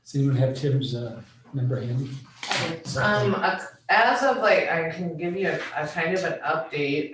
Does anyone have Tim's number handy? As of like, I can give you a kind of an update.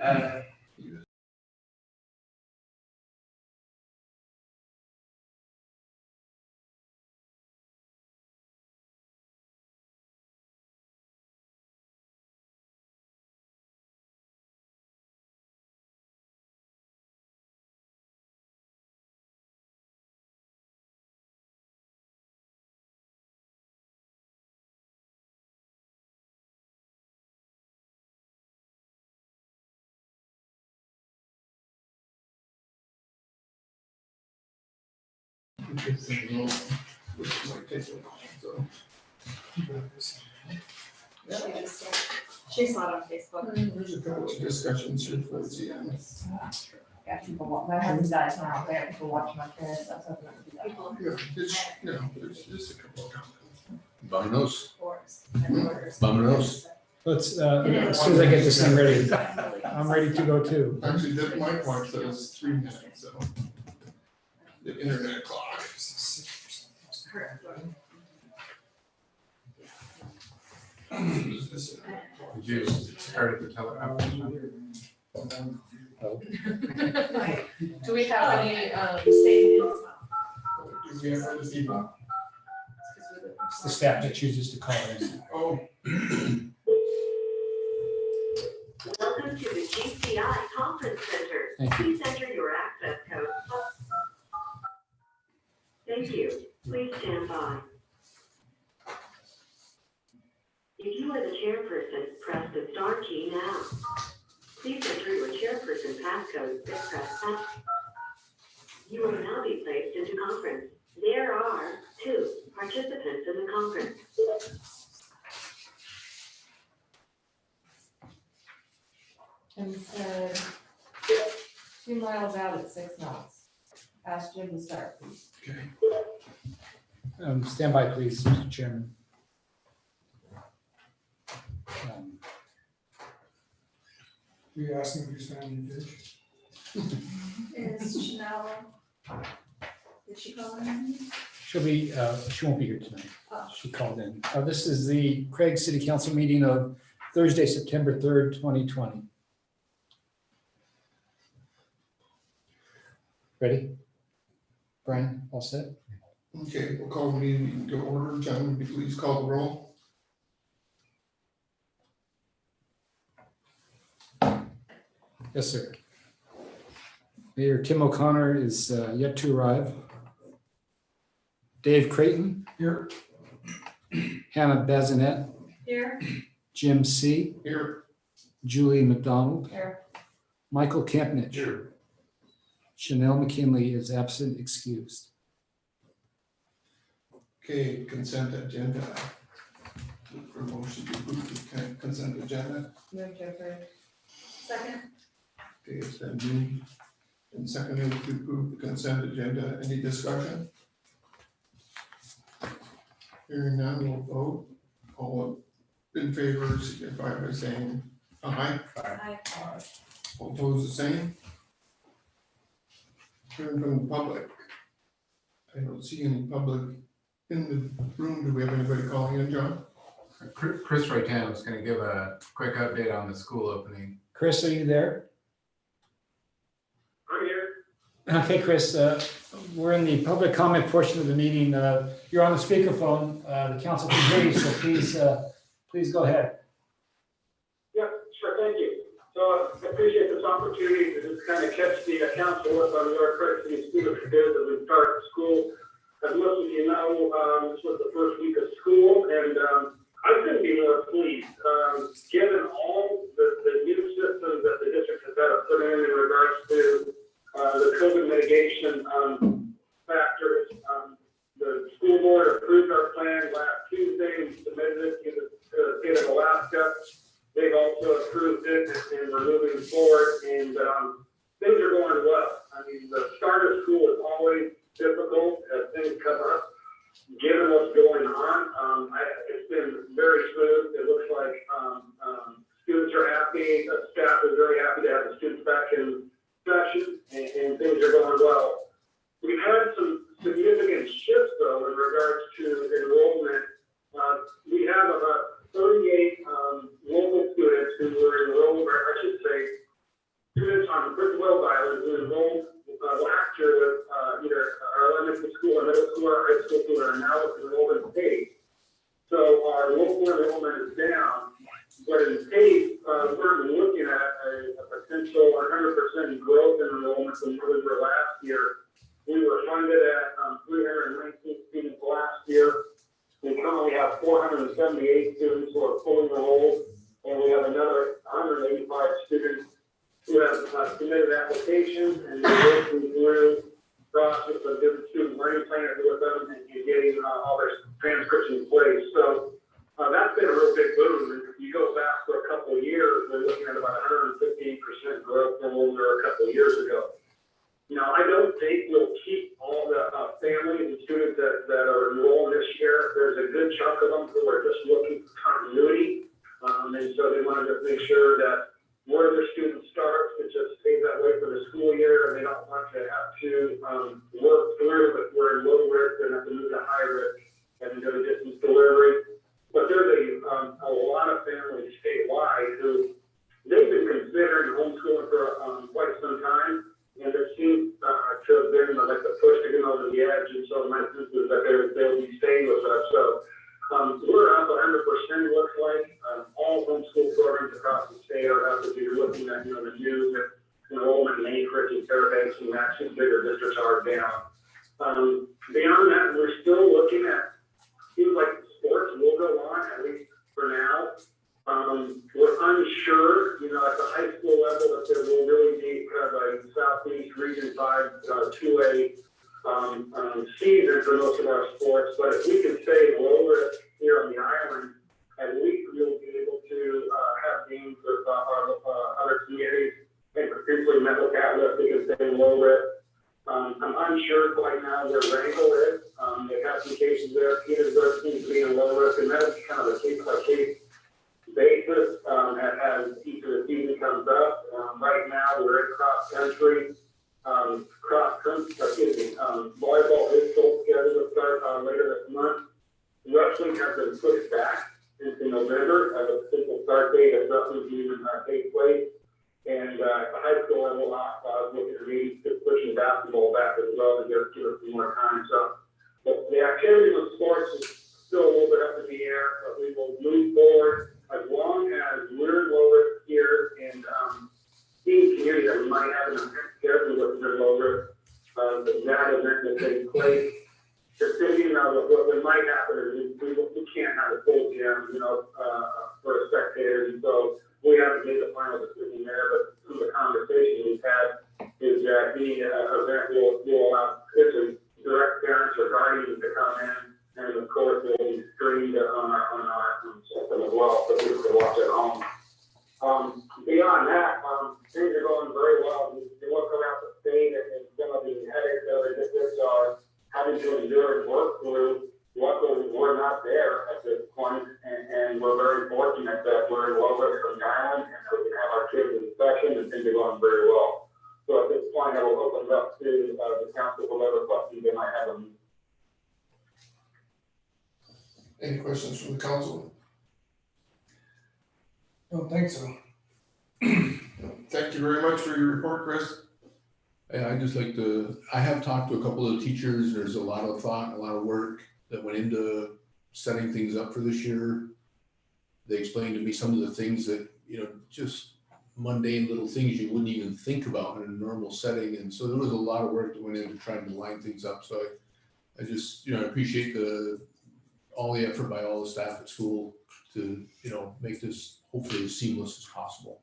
She saw it on Facebook. There's a couple of discussions here towards the end. Yeah, people want, my husband dies now, there, people watch my kids, that's something to do that. People, Yeah, it's, you know, there's just a couple of comments. Vámonos. Force, and orders. Vámonos. Let's, as soon as I get this thing ready, I'm ready to go too. Actually, that my clock says 3 minutes, so. The internet clock. Is this- Did you start at the telephone? Do we have any, Statements. Do we have other people? It's the staff that chooses to call in. Oh, Welcome to the GCI Conference Center. Thank you. Please enter your access code. Thank you. Please stand by. If you are the chairperson, press the star key now. Please enter your chairperson passcode and press enter. You will now be placed into conference. There are 2 participants in the conference. And said 2 miles out at 6 knots. Ask Jim to start, please. okay. Stand by, please, Mr. Chairman. You asked me if you found any fish? Is Chanel, did she call in? She won't be here tonight. Oh. She called in. This is the Craig City Council meeting of Thursday, September 3rd, 2020. Ready? Brian, all set? Okay, we'll call the meeting to order. John, would you please call the roll? Yes, sir. Mayor Tim O'Connor is yet to arrive. Dave Creighton. Here. Hannah Bazinet, Here. Jim C., Here. Julie McDonald, Here. Michael Campnich. Here. Chanel McKinley is absent, excused. Okay, consent agenda. Look for a motion to approve the consent agenda. Move to approve. Second, Okay, it's been moved and seconded to approve the consent agenda. Any discussion? Hearing none, we'll vote. All in favor, signify by saying aye. I, All opposed, the same. Hearing from the public. I don't see any public in the room. Do we have anybody calling in, John? Chris Rotan was going to give a quick update on the school opening. Chris, are you there? I'm here. Okay, Chris, we're in the public comment portion of the meeting. You're on the speakerphone. The council can hear you, so please go ahead. Yeah, sure, thank you. So I appreciate this opportunity to just kind of catch the council up on where Craig City students are good as we start school. As most of you know, this was the first week of school, and I couldn't be more pleased, given all the new systems that the district has had to put in regards to the COVID mitigation factors. The school board approved our plan last Tuesday, we submitted it to the state of Alaska. They've also approved it and we're moving forward, and things are going well. I mean, the start of school is always difficult as things come up. Given what's going on, it's been local enrollment is down, but in case, we're looking at a potential 100% growth in enrollment from where we were last year. We were funded at 319 students last year. We currently have 478 students who are fully enrolled, and we have another 185 students who have submitted applications, and we're working through the process of different student learning plans with them and getting all their transcripts in place. So that's been a real big boom. And if you go back for a couple of years, we're looking at about 115% growth from where we were a couple of years ago. Now, I don't think we'll keep all the families and students that are enrolled this year. There's a good chunk of them who are just looking for continuity. And so they want to just make sure that where their student starts, it just stays that way for the school year, and they don't want to have to work through, but we're in low risk and have to move to high risk and go to distance delivery. But there's a lot of families statewide who they've been considering homeschooling for quite some time. And it seems to have been like the push to get over the edge, and so my sense is that they'll be staying with us. So we're up 100%. Looks like all homeschool programs across the state are up. If you're looking at the news and enrollment in Anchorage and Fairbanks and that, some bigger districts are down. Beyond that, we're still looking at seems like sports will go on at least for now. We're unsure, at the high school level, if there will really be kind of a Southeast Region 5 2A season for most of our sports. But if we can stay low risk here on the island, at least we'll be able to have games with our other communities and potentially mental catalysts because they're low risk. I'm unsure right now where Wrangell is. They have some cases there. Petersburg seems to be in low risk, and that's kind of a case by case basis as each of the season comes up. Right now, we're in cross country. Volleyball is still scheduled to start later this month. Wrestling has been pushed back into November as a potential start date as wrestling even takes place. And at the high school level, looking at me pushing basketball back as well to give us some more time. So the activity of sports is still a little bit up in the air, but we will move forward as long as we're low risk here and seeing community that we might have an event scheduled with their low risk, that event that takes place. The city, what might happen is we can't have a full gym, for the spectators, and so we haven't made the final decision there, but some of the conversation we've had is that the event will allow direct parents or guardians to come in, and of course it will be streamed on our system as well, so people can watch at home. Beyond that, things are going very well. You look around the state and some of the headaches that our districts are having to endure and work through. Luckily, we're not there at this point, and we're very fortunate that we're in low risk from the island, and that we can have our kids in session, and things are going very well. So at this point, I will open it up to the council for whatever questions they might have. Any questions from the council? Don't think so. Thank you very much for your report, Chris. And I'd just like to, I have talked to a couple of teachers. There's a lot of thought, a lot of work that went into setting things up for this year. They explained to me some of the things that, just mundane little things you wouldn't even think about in a normal setting. And so there was a lot of work that went into trying to line things up. So I just, I appreciate all the effort by all the staff at school to, make this hopefully as seamless as possible.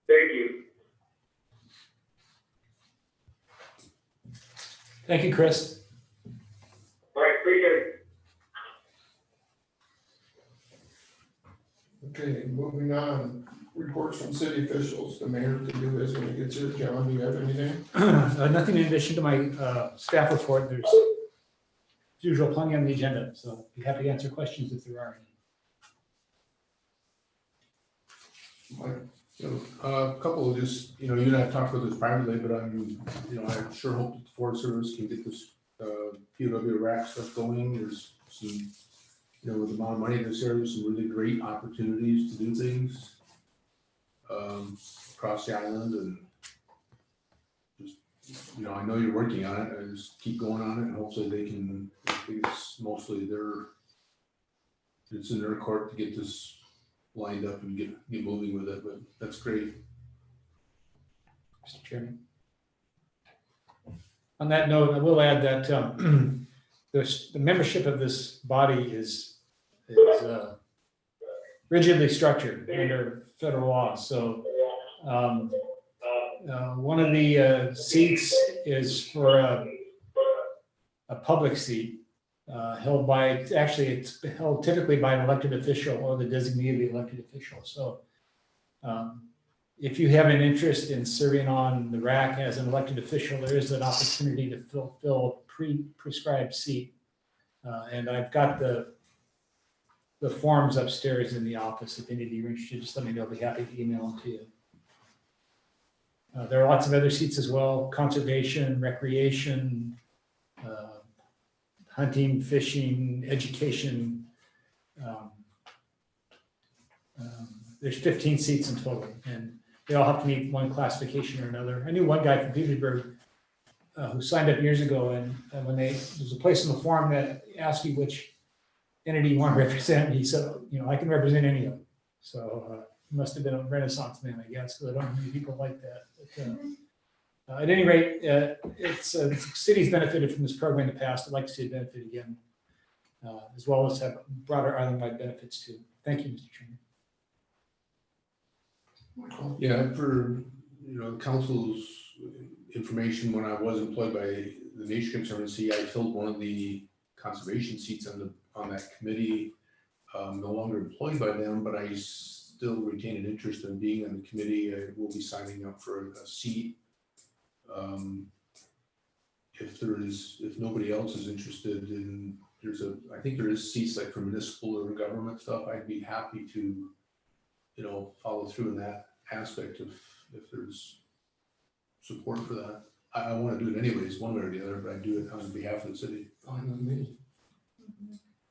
Thank you. Thank you, Chris. All right, appreciate it. Okay, moving on. Reports from city officials. The mayor to do this when he gets here. John, do you have anything? Nothing in addition to my staff report. There's as usual plenty on the agenda, so be happy to answer questions if there are any. Mike? A couple of just, you and I have talked about this privately, but I sure hope that the Forest Service can get this POW rack stuff going. There's some, with the amount of money in this area, there's some really great opportunities to do things across the island, and just, I know you're working on it. I just keep going on it, and hopefully they can get a small mostly it's in their court to get this lined up and get moving with it, but that's great. Mr. Chairman. On that note, I will add that the membership of this body is rigidly structured under federal law. So one of the seats is for a public seat held by, actually it's held typically by an elected official or the designee of the elected official. So if you have an interest in serving on the RAC as an elected official, there is an opportunity to fill a prescribed seat. And I've got the forms upstairs in the office. If any of you are interested, just let me know. I'll be happy to email them to you. There are lots of other seats as well: conservation, recreation, hunting, fishing, education. There's 15 seats in total, and they all have to meet one classification or another. I knew one guy from Petersburg who signed up years ago, and when there's a place in the form that asks you which entity you want to represent, he said, I can represent any of them. So he must have been a Renaissance man, I guess, because I don't know many people like that. But, at any rate, the city's benefited from this program in the past. I'd like to see it benefit again, as well as have broader island-wide benefits too. Thank you, Mr. Chairman. Yeah, for, the council's information, when I was employed by the Nature Conservancy, I filled one of the conservation seats on that committee. No longer employed by them, but I still retain an interest in being on the committee. I will be signing up for a seat. If nobody else is interested in, I think there is seats like for municipal or government stuff. I'd be happy to, follow through in that aspect if there's support for that. I want to do it anyways, one way or the other, but I do it on behalf of the city. Fine with me.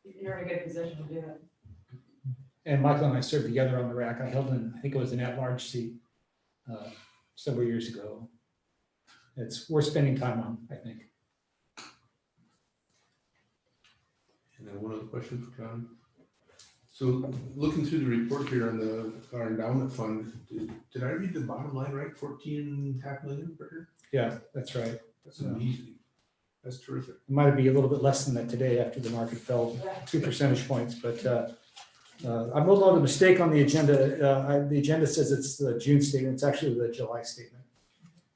You're in a good position to do it. And Michael and I served together on the RAC. I held I think it was an at-large seat several years ago. It's worth spending time on, I think. And then one other question for John. So looking through the report here on our endowment fund, did I read the bottom line right? 14.5 million per year? Yeah, that's right. That's amazing. That's terrific. It might be a little bit less than that today after the market fell 2 percentage points, but I'm a little mistake on the agenda. The agenda says it's the June statement. It's actually the July statement.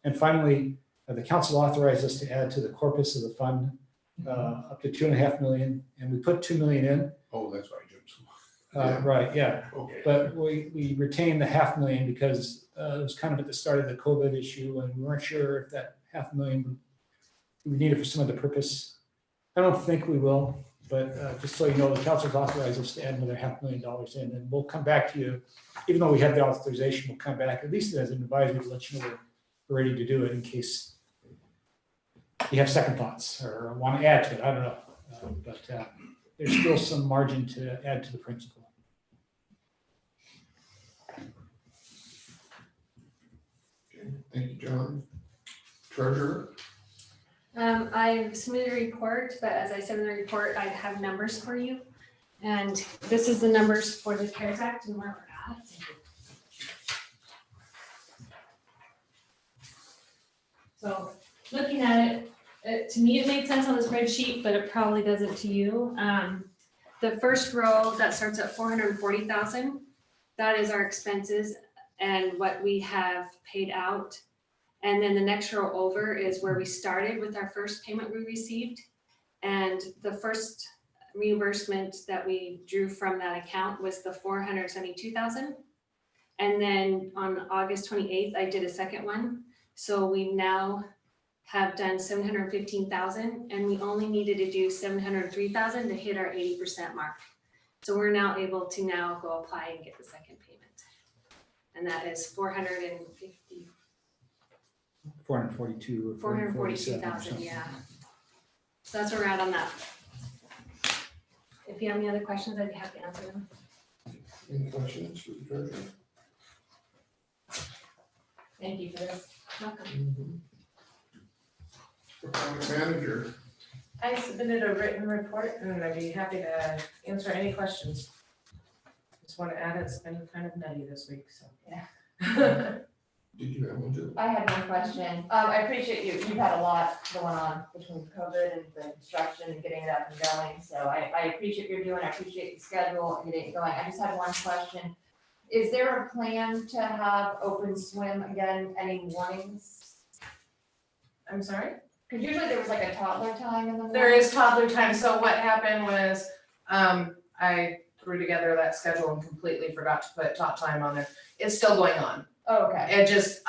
And finally, the council authorized us to add to the corpus of the fund up to 2.5 million, and we put 2 million in. Oh, that's why I jumped so much. Right, yeah. Okay. But we retained the 500,000 because it was kind of at the start of the COVID issue, and we weren't sure if that 500,000 we need it for some other purpose. I don't think we will, but just so you know, the council's authorized us to add another $500,000 in, and we'll come back to you. Even though we have the authorization, we'll come back, at least as an advisory, to let you know we're ready to do it in case you have second thoughts or want to add to it. I don't know. But there's still some margin to add to the principal. Okay, thank you, John. Treasurer? I've submitted a report, but as I said in the report, I have numbers for you. And this is the numbers for the CARES Act and where we're at. So looking at it, to me, it made sense on the spreadsheet, but it probably doesn't to you. The first row that starts at 440,000, that is our expenses and what we have paid out. And then the next row over is where we started with our first payment we received. And the first reimbursement that we drew from that account was the 472,000. And then on August 28th, I did a second one. So we now have done 715,000, and we only needed to do 703,000 to hit our 80% mark. So we're now able to now go apply and get the second payment. And that is 442 or 442,000, yeah. So that's where we're at on that. If you have any other questions, I'd be happy to answer them. Any questions for the treasurer? Thank you for this. Welcome. For county manager, I submitted a written report and I'd be happy to answer any questions. Just want to add, it's been kind of nutty this week, so. Yeah. Did you have one, Jill? I had one question. I appreciate you've had a lot going on between COVID and the construction and getting it up and going. So I appreciate what you're doing. I appreciate the schedule and getting it going. I just had one question. Is there a plan to have open swim again any mornings? I'm sorry? Because usually there was like a toddler time in the morning. There is toddler time, so what happened was, I threw together that schedule and completely forgot to put tot time on there. It's still going on. Oh, okay. It just,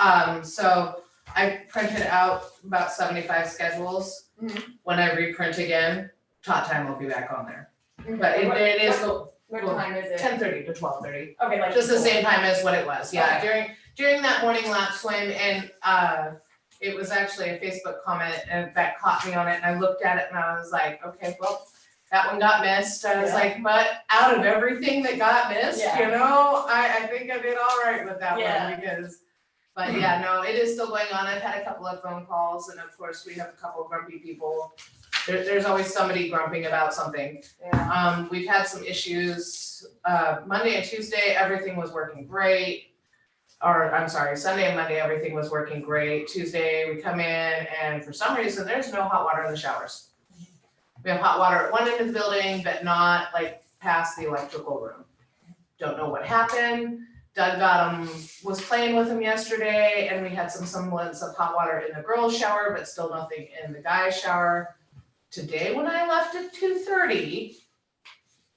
so I printed out about 75 schedules. Mhm. When I reprint again, tot time will be back on there. Okay. But it is What time is it? 10:30 to 12:30. Okay, like. Just the same time as what it was, yeah, Okay. during that morning lap swim, and it was actually a Facebook comment and that caught me on it, and I looked at it and I was like, okay, well, that one got missed, I was Yeah. like, but out of everything that got missed, Yeah. you know, I think I did all right with that Yeah. one, because, but yeah, no, it is still going on, I've had a couple of phone calls, and of course, we have a couple of grumpy people. There's always somebody grumping about something. Yeah. We've had some issues, Monday and Tuesday, everything was working great. Or, I'm sorry, Sunday and Monday, everything was working great. Tuesday, we come in and for some reason, there's no hot water in the showers. We have hot water at one end of the building, but not like past the electrical room. Don't know what happened. Doug was playing with him yesterday, and we had some semblance of hot water in the girls' shower, but still nothing in the guys' shower. Today, when I left at 2:30,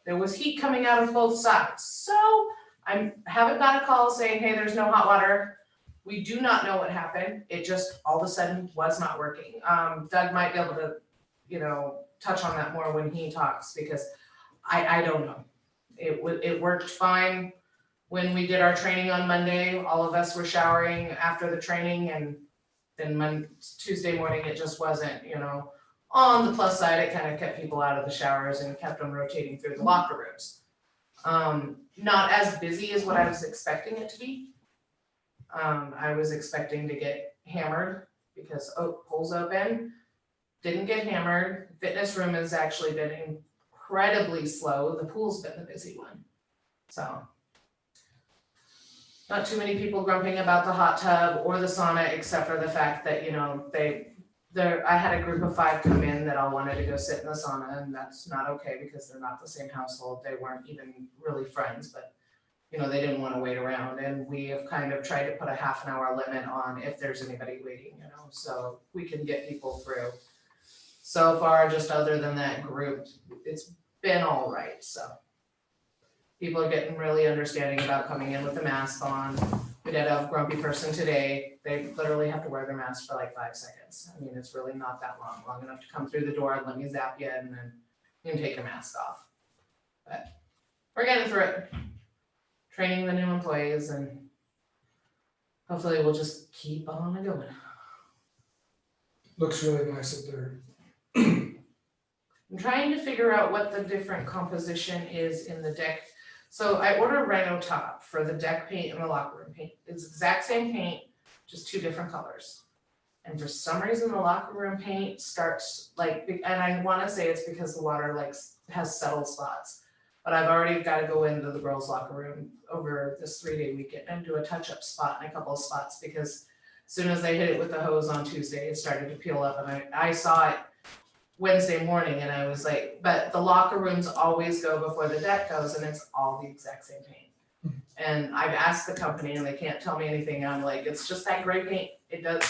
there was heat coming out of both sides. So I haven't got a call saying, hey, there's no hot water. We do not know what happened. It just all of a sudden was not working. Doug might be able to, touch on that more when he talks, because I don't know. It worked fine. When we did our training on Monday, all of us were showering after the training, and then Tuesday morning, it just wasn't, On the plus side, it kind of kept people out of the showers and kept them rotating through the locker rooms. Not as busy as what I was expecting it to be. I was expecting to get hammered because pool's open. Didn't get hammered. Fitness room has actually been incredibly slow. The pool's been the busy one. So not too many people grumping about the hot tub or the sauna, except for the fact that, I had a group of 5 come in that all wanted to go sit in the sauna, and that's not okay because they're not the same household. They weren't even really friends, but they didn't want to wait around, and we have kind of tried to put a half an hour limit on if there's anybody waiting, so we can get people through. So far, just other than that group, it's been all right, so. People are getting really understanding about coming in with a mask on. We did have a grumpy person today. They literally have to wear their mask for like 5 seconds. I mean, it's really not that long enough to come through the door and let me zap you, and then you can take your mask off. But we're getting through it. Training the new employees, and hopefully we'll just keep on going. Looks really nice up there. I'm trying to figure out what the different composition is in the deck. So I ordered Rhino Top for the deck paint and the locker room paint. It's the exact same paint, just 2 different colors. And for some reason, the locker room paint starts and I wanna say it's because the water has settled spots. But I've already gotta go into the girls' locker room over this 3-day weekend and do a touch-up spot in a couple of spots, because as soon as I hit it with the hose on Tuesday, it started to peel up, and I saw it Wednesday morning, and I was like, but the locker rooms always go before the deck goes, and it's all the exact same paint. And I've asked the company and they can't tell me anything. I'm like, it's just that gray paint. It does,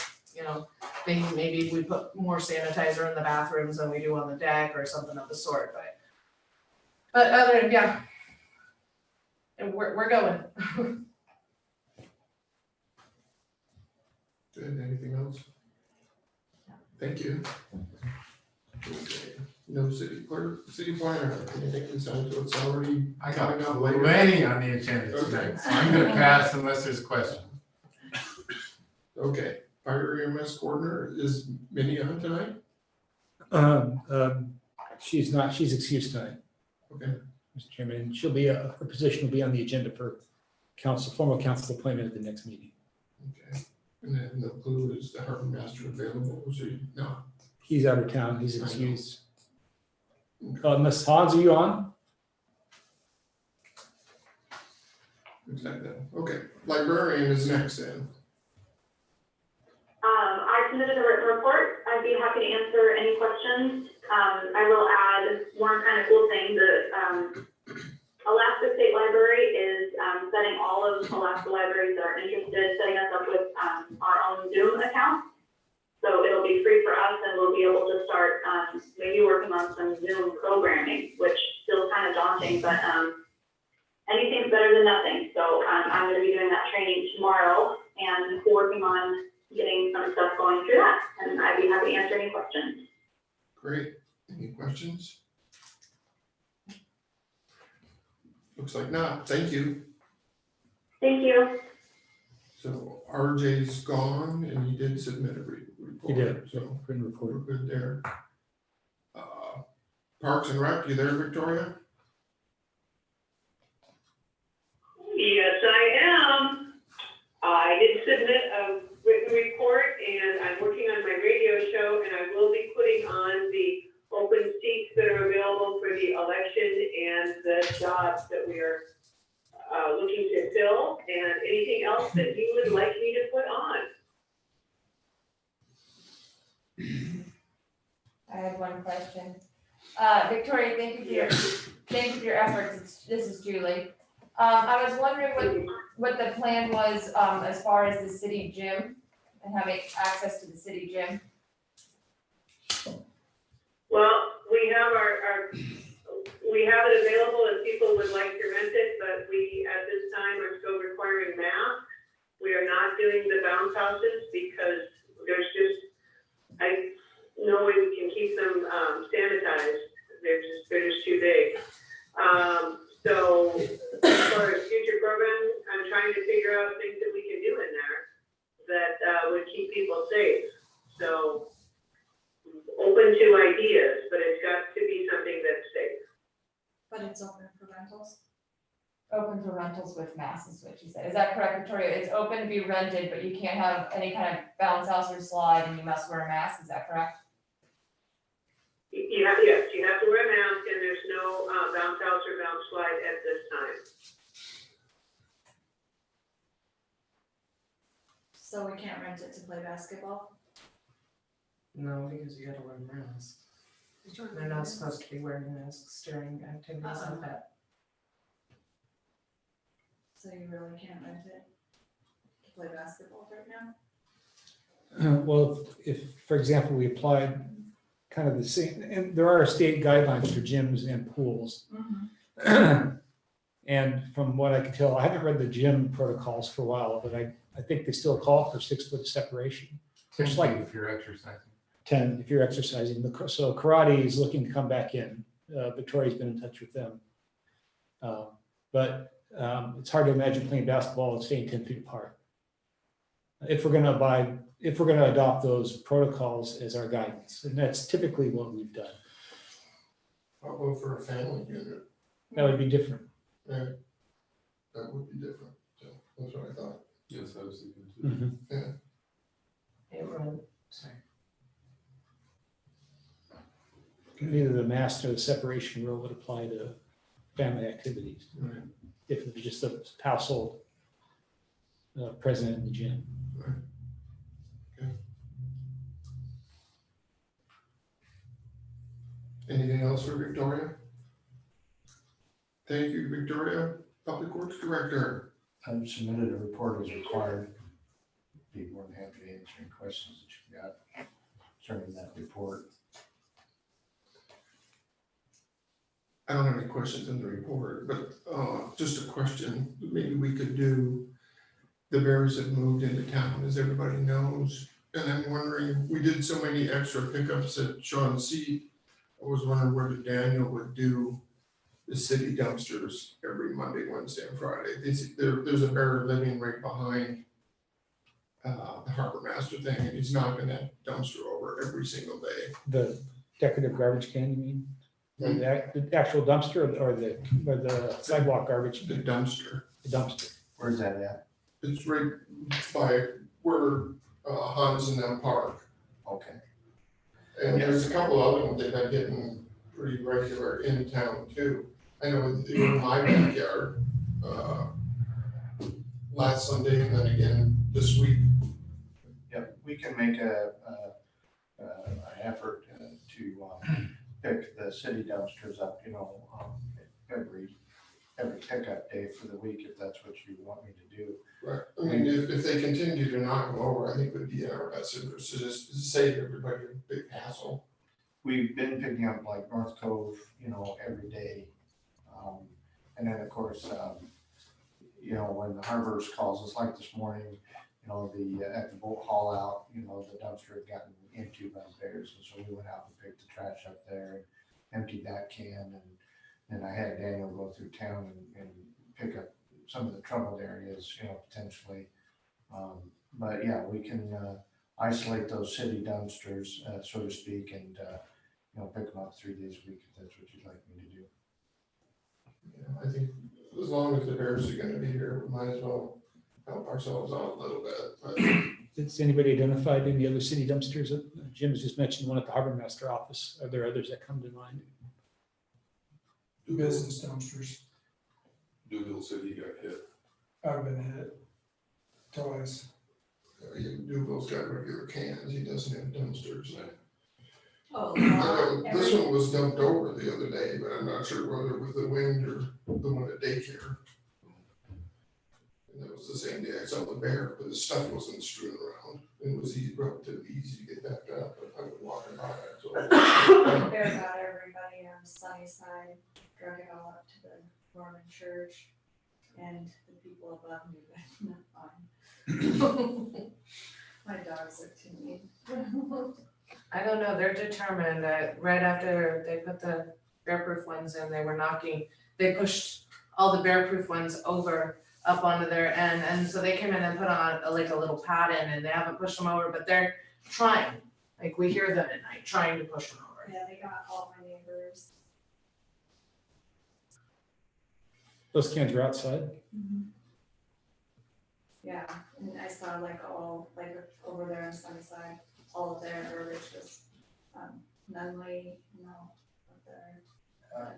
maybe we put more sanitizer in the bathrooms than we do on the deck or something of the sort, but yeah. And we're going. Good, anything else? Thank you. Okay, no city clerk, city planner, anything besides what's already I got coming up later? plenty on the agenda tonight, so I'm gonna pass unless there's questions. Okay, fire EMS coordinator, is Minnie on tonight? She's not, she's excused tonight, Okay, Mr. Chairman, and she'll be, her position will be on the agenda for formal council appointment at the next meeting. okay. And then the clue is the harbor master available, was he? No, He's out of town, he's excused Ms. Hans, are you on? Looks like that. Okay, librarian is next then. I submitted a written report. I'd be happy to answer any questions. I will add one kind of cool thing that, Alaska State Library is, setting all of Alaska libraries that are interested, setting us up with, our own Zoom account. So it'll be free for us and we'll be able to start, maybe working on some Zoom programming, which feels kind of daunting, but, anything's better than nothing. So, I'm gonna be doing that training tomorrow and working on getting some stuff going through that, and I'd be happy to answer any questions. Great. Any questions? Looks like not. Thank you. Thank you. So RJ's gone and he did submit a report. He did, So written we're report. good there. Parks and Rec, you there, Victoria? Yes, I am. I did submit a written report and I'm working on my radio show and I will be putting on the open seats that are available for the election and the jobs that we are looking to fill and anything else that you would like me to put on. I had one question. Victoria, thank you for your efforts. This is Julie. I was wondering what the plan was, as far as the city gym and having access to the city gym. Well, we have we have it available if people would like to rent it, but we, at this time, are still requiring masks. We are not doing the bounce houses because I know we can keep them, sanitized. They're just too big. So for future programs, I'm trying to figure out things that we can do in there that would keep people safe. So open to ideas, but it's got to be something that's safe. But it's open for rentals. Open for rentals with masks is what she said. Is that correct, Victoria? It's open to be rented, but you can't have any kind of bounce house or slide and you must wear a mask. Is that correct? Yes, you have to wear a mask and there's no bounce house or bounce slide at this time. So we can't rent it to play basketball? No, because you gotta wear a mask. They're not supposed to be wearing masks during activities like that. So you really can't rent it to play basketball right now? Well, if, for example, we applied kind of the same, and there are state guidelines for gyms and pools. And from what I can tell, I haven't read the gym protocols for a while, but I think they still call for 6 foot separation. Just like if you're exercising. 10 if you're exercising. So karate is looking to come back in. Victoria's been in touch with them. But it's hard to imagine playing basketball and staying 10 feet apart. If we're gonna adopt those protocols as our guidance, and that's typically what we've done. I'll go for a family unit. That would be different. Yeah, that would be different. So that's what I thought. Yes, I was thinking too. It would, sorry. Neither the mask nor the separation rule would apply to family activities. Right. If it was just a household present in the gym. Anything else for Victoria? Thank you, Victoria. Public Works Director. I've submitted a report as required. Be more than happy to answer any questions that you've got concerning that report. I don't have any questions in the report, but just a question. Maybe we could do, the Bears have moved into town, as everybody knows. And I'm wondering, we did so many extra pickups at Shawn Seat. I was wondering whether Daniel would do the city dumpsters every Monday, Wednesday, and Friday. There's a Bear living right behind the Harbor Master thing, and he's knocking that dumpster over every single day. The decorative garbage can, you mean? The actual dumpster or the sidewalk garbage? The dumpster. The dumpster. Where's that at? It's right by where Hans and them park. Okay. And there's a couple other ones they've been getting pretty regular in town too. I know in my backyard, last Sunday and then again this week. Yep, we can make an effort to pick the city dumpsters up, every pickup day for the week, if that's what you want me to do. Right, I mean, if they continue to knock them over, I think it would be in our best interest to just save everybody a big hassle. We've been picking up like North Cove, every day. And then, of course, when the harbors calls us, like this morning, at the boat haul out, the dumpster had gotten emptied by bears. And so we went out and picked the trash up there and emptied that can. And I had Daniel go through town and pick up some of the troubled areas, potentially. But yeah, we can isolate those city dumpsters, so to speak, and pick them up 3 days a week if that's what you'd like me to do. Yeah, I think as long as the bears are gonna be here, we might as well help ourselves out a little bit. But Has anybody identified any other city dumpsters? Jim's just mentioned one at the harbor master office. Are there others that come to mind? The business dumpsters, Newville City got hit. I've been hit twice. Newville's got regular cans, he doesn't have dumpsters. Oh, This one was dumped over the other day, but I'm not sure whether it was the wind or the one at daycare. And that was the same day I saw the bear, but the stuff wasn't strewn around. It was relatively easy to get backed up, but I was walking by it, so. Bear got everybody on Sunnyside, drug it all up to the Mormon church, and the people above knew that, not mine. My dogs are too mean. I don't know, they're determined that right after they put the bear-proof ones in, they pushed all the bear-proof ones over up onto their end, and so they came in and put on a little pad in, and they haven't pushed them over, but they're trying. Like, we hear them at night, trying to push them over. Yeah, they got all my neighbors. Those cans were outside. Yeah, and I saw over there on Sunnyside, all of their garbage was, Nunley, up there.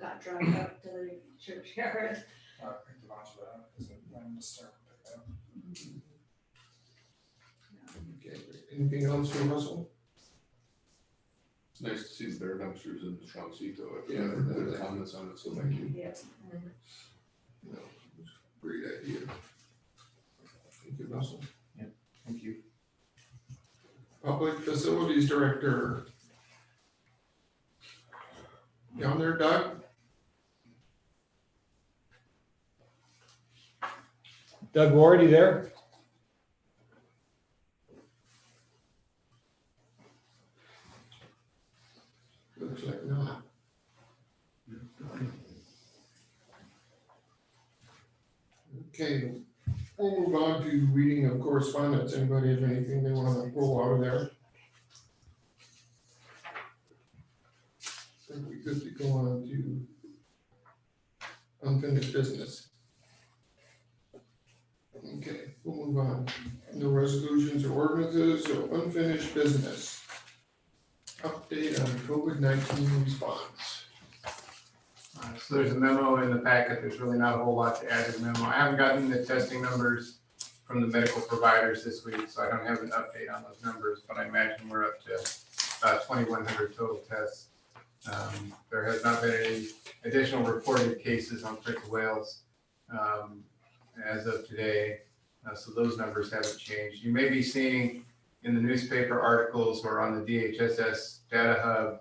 Got dragged up to the churchyard. I picked a bunch of that, because it went to start to pick up. Okay, anything else from Russell? It's nice to see the bear dumpsters in the front seat though. I Yeah, forgot to put comments on it, so thank you. Yeah. No, great idea. Thank you, Russell. Thank you. Public Facilities Director. Down there, Doug? Doug Ward, you there? Looks like not. Okay, we'll move on to reading of correspondence. Anybody have anything they want to pull out of there? I think we good to go on to unfinished business. Okay, we'll move on. No resolutions or ordinances or unfinished business. Update on COVID-19 response. So there's a memo in the packet. There's really not a whole lot to add to the memo. I haven't gotten the testing numbers from the medical providers this week, so I don't have an update on those numbers, but I imagine we're up to about 2,100 total tests. There has not been any additional reported cases on Prince of Wales as of today, so those numbers haven't changed. You may be seeing in the newspaper articles or on the DHSS data hub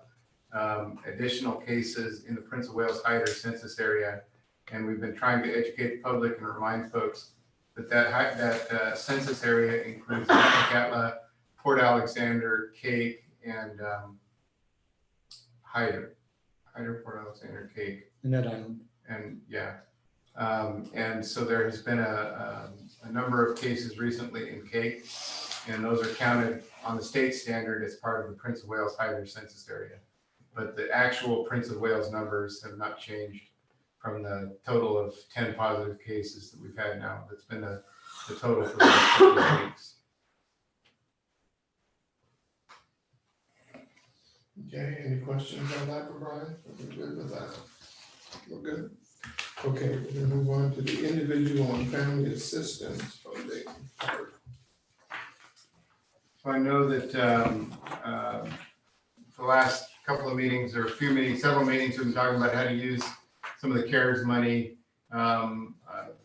additional cases in the Prince of Wales Hyder census area, and we've been trying to educate the public and remind folks that that census area includes Metlakatla, Port Alexander, Cake, and Hyder, Port Alexander, Cake. In that island. And yeah, and so there has been a number of cases recently in Cake, and those are counted on the state standard as part of the Prince of Wales Hyder census area. But the actual Prince of Wales numbers have not changed from the total of 10 positive cases that we've had now. That's been the total for the last couple of weeks. Okay, any questions on that for Brian? We're good with that? We're good? Okay, we're gonna move on to the individual and family assistance funding. So I know that the last couple of meetings, or a few meetings, several meetings, we've been talking about how to use some of the CARES money.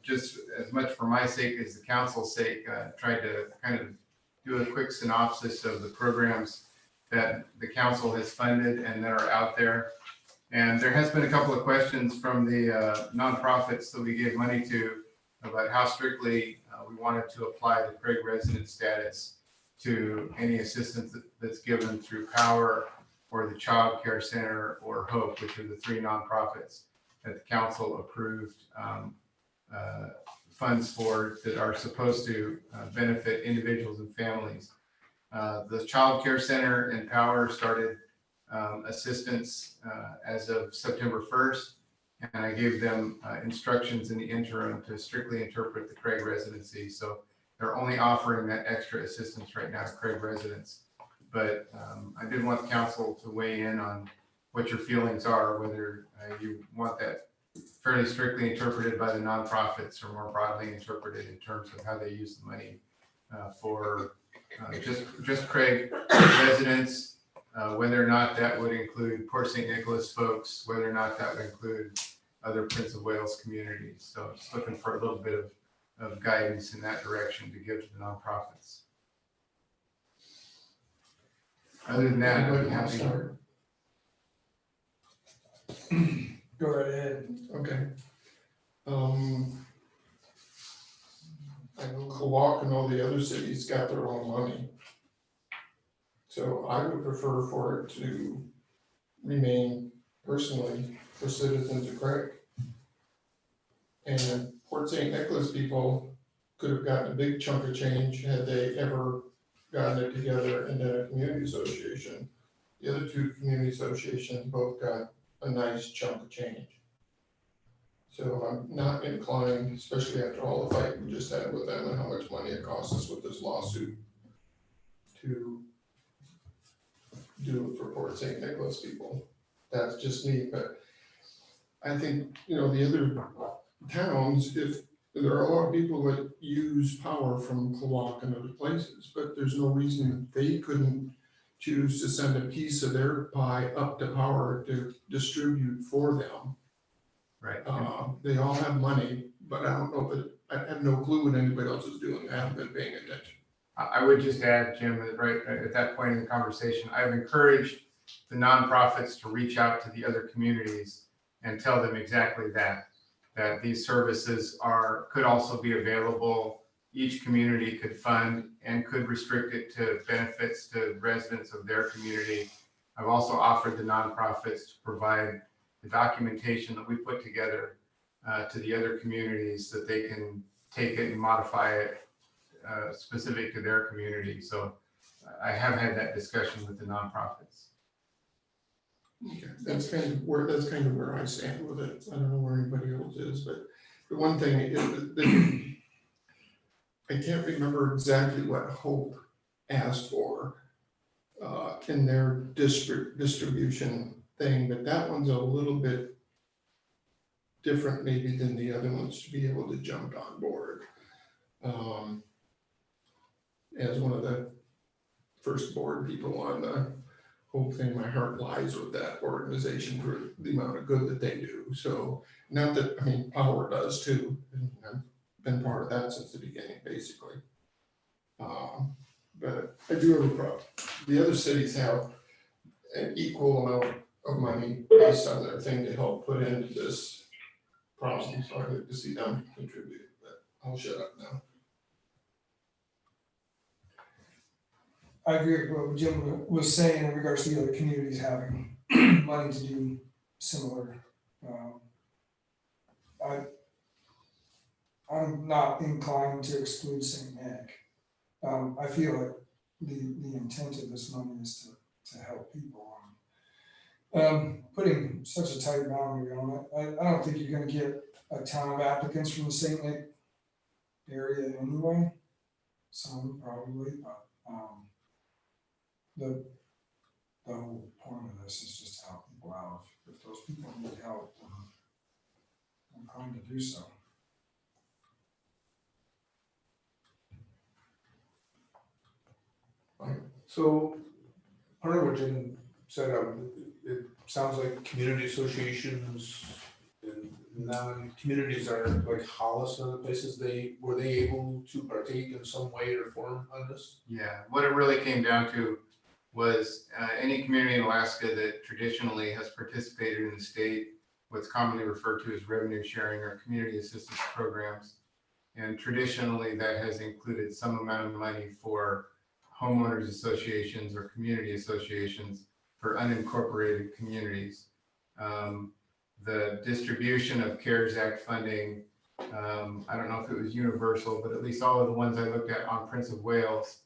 Just as much for my sake as the council's sake, tried to kind of do a quick synopsis of the programs that the council has funded and that are out there. And there has been a couple of questions from the nonprofits that we gave money to about how strictly we wanted to apply the Craig resident status to any assistance that's given through Power or the Child Care Center or HOPE, which are the three nonprofits that the council approved funds for that are supposed to benefit individuals and families. The Child Care Center and Power started assistance as of September 1st, and I gave them instructions in the interim to strictly interpret the Craig residency. So they're only offering that extra assistance right now to Craig residents. But I did want the council to weigh in on what your feelings are, whether you want that fairly strictly interpreted by the nonprofits or more broadly interpreted in terms of how they use the money for just Craig residents, whether or not that would include Port St. Nicholas folks, whether or not that would include other Prince of Wales communities. So just looking for a little bit of guidance in that direction to give to the nonprofits. Other than that, I'd be happy. Go right ahead. Okay. I know Kawak and all the other cities got their own money. So I would prefer for it to remain personally for citizens of Craig. And Port St. Nicholas people could have gotten a big chunk of change had they ever gotten it together and done a community association. The other two community associations both got a nice chunk of change. So I'm not inclined, especially after all the fight we just had with them and how much money it cost us with this lawsuit, to do it for Port St. Nicholas people. That's just me, but I think, the other towns, if there are a lot of people that use power from Kawak and other places, but there's no reason they couldn't choose to send a piece of their pie up to Power to distribute for them. Right. They all have money, but I don't know that, I have no clue what anybody else is doing. I haven't been paying attention. I would just add, Jim, that right at that point in the conversation, I've encouraged the nonprofits to reach out to the other communities and tell them exactly that these services could also be available. Each community could fund and could restrict it to benefits to residents of their community. I've also offered the nonprofits to provide the documentation that we put together to the other communities that they can take it and modify it specific to their community. So I have had that discussion with the nonprofits. Okay, that's kind of where I stand with it. I don't know where anybody else is, but the one thing is that I can't remember exactly what Hope asked for in their distribution thing, but that one's a little bit different maybe than the other ones to be able to jump on board. As one of the first board people on the whole thing, my heart lies with that organization for the amount of good that they do. So not that, Power does too. And I've been part of that since the beginning, basically. But I do have a problem. The other cities have an equal amount of money based on their thing to help put into this problem. So I'd like to see them contribute, but I'll shut up now. I agree with what Jim was saying in regards to the other communities having money to do similar. I'm not inclined to exclude St. Nick. I feel like the intent of this money is to help people. Putting such a tight boundary on it, I don't think you're gonna get a ton of applicants from the St. Nick area anyway. Some probably, but the the whole point of this is just to help people out. If those people need help, then I'm inclined to do so. So part of what Jim said, it sounds like community associations and non-communities are like Hollis and other places, were they able to partake in some way or form on this? Yeah, what it really came down to was any community in Alaska that traditionally has participated in the state, what's commonly referred to as revenue sharing or community assistance programs. And traditionally, that has included some amount of money for homeowners associations or community associations for unincorporated communities. The distribution of CARES Act funding, I don't know if it was universal, but at least all of the ones I looked at on Prince of Wales,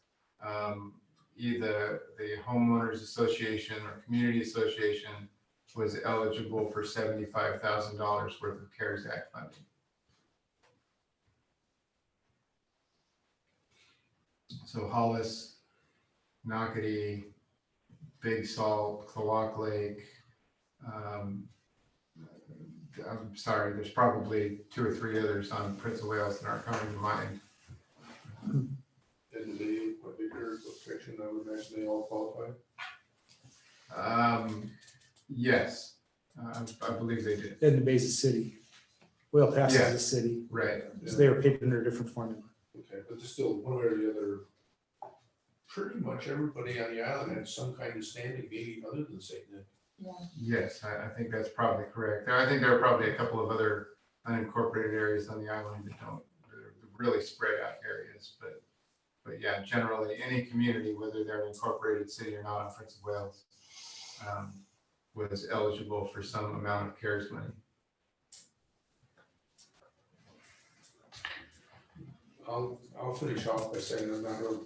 either the homeowners association or community association was eligible for $75,000 worth of CARES Act funding. So Hollis, Nocatee, Big Salt, Clawalk Lake. I'm sorry, there's probably 2 or 3 others on Prince of Wales that aren't coming to mind. And the bigger section, I would imagine they all qualify. Yes, I believe they did. In the Basin City. Whale Pass Yeah. is a city, Right. so they were paid under a different formula. Okay, but there's still one way or the other, pretty much everybody on the island had some kind of standing meeting other than St. Nick. Yes, I think that's probably correct. I think there are probably a couple of other unincorporated areas on the island that don't, they're really spread out areas, but yeah, generally any community, whether they're an incorporated city or not on Prince of Wales, was eligible for some amount of CARES money. I'll finish off by saying I'm not real,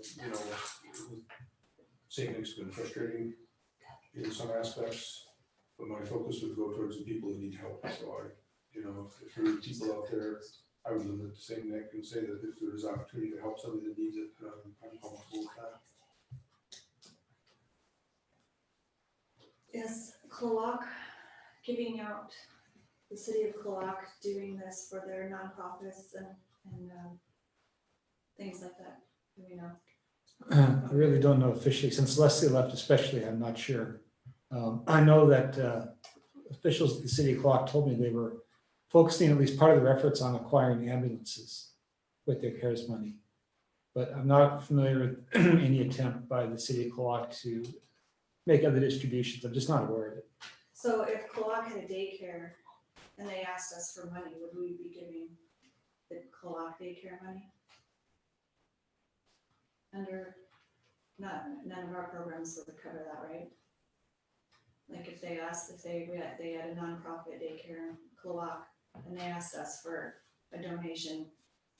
St. Nick's been frustrating in some aspects, but my focus would go towards the people who need help. So if there are people out there, I would limit to St. Nick and say that if there is opportunity to help somebody that needs it, I'm comfortable with that. Is Clawalk giving out, the city of Clawalk doing this for their nonprofits and things like that? Do we know? I really don't know officially, since Leslie left especially, I'm not sure. I know that officials at the city of Clark told me they were focusing at least part of their efforts on acquiring ambulances with their CARES money. But I'm not familiar with any attempt by the city of Clark to make other distributions. I'm just not aware of it. So if Clawalk had a daycare and they asked us for money, would we be giving the Clawalk daycare money? None of our programs would cover that, right? Like if they asked, they had a nonprofit daycare in Clawalk and they asked us for a donation,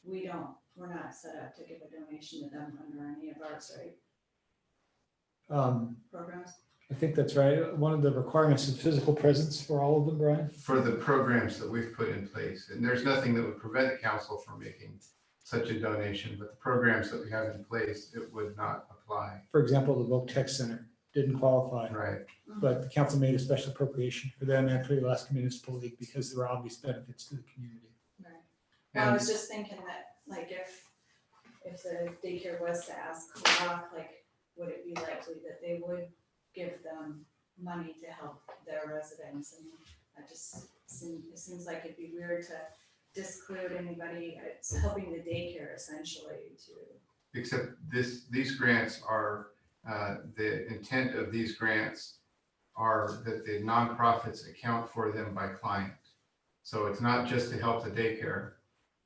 we're not set up to give a donation to them under any of ours, right? Programs? I think that's right. One of the requirements is physical presence for all of them, Brian. For the programs that we've put in place, and there's nothing that would prevent the council from making such a donation, but the programs that we have in place, it would not apply. For example, the Voc Tech Center didn't qualify, Right. but the council made a special appropriation for them and for the Alaska Municipal League because there were obvious benefits to the community. Right. Well, I was just thinking that, like, if the daycare was to ask Clawalk, like, would it be likely that they would give them money to help their residents? And that just it seems like it'd be weird to disclude anybody. It's helping the daycare essentially to. Except these grants are, the intent of these grants are that the nonprofits account for them by client. So it's not just to help the daycare.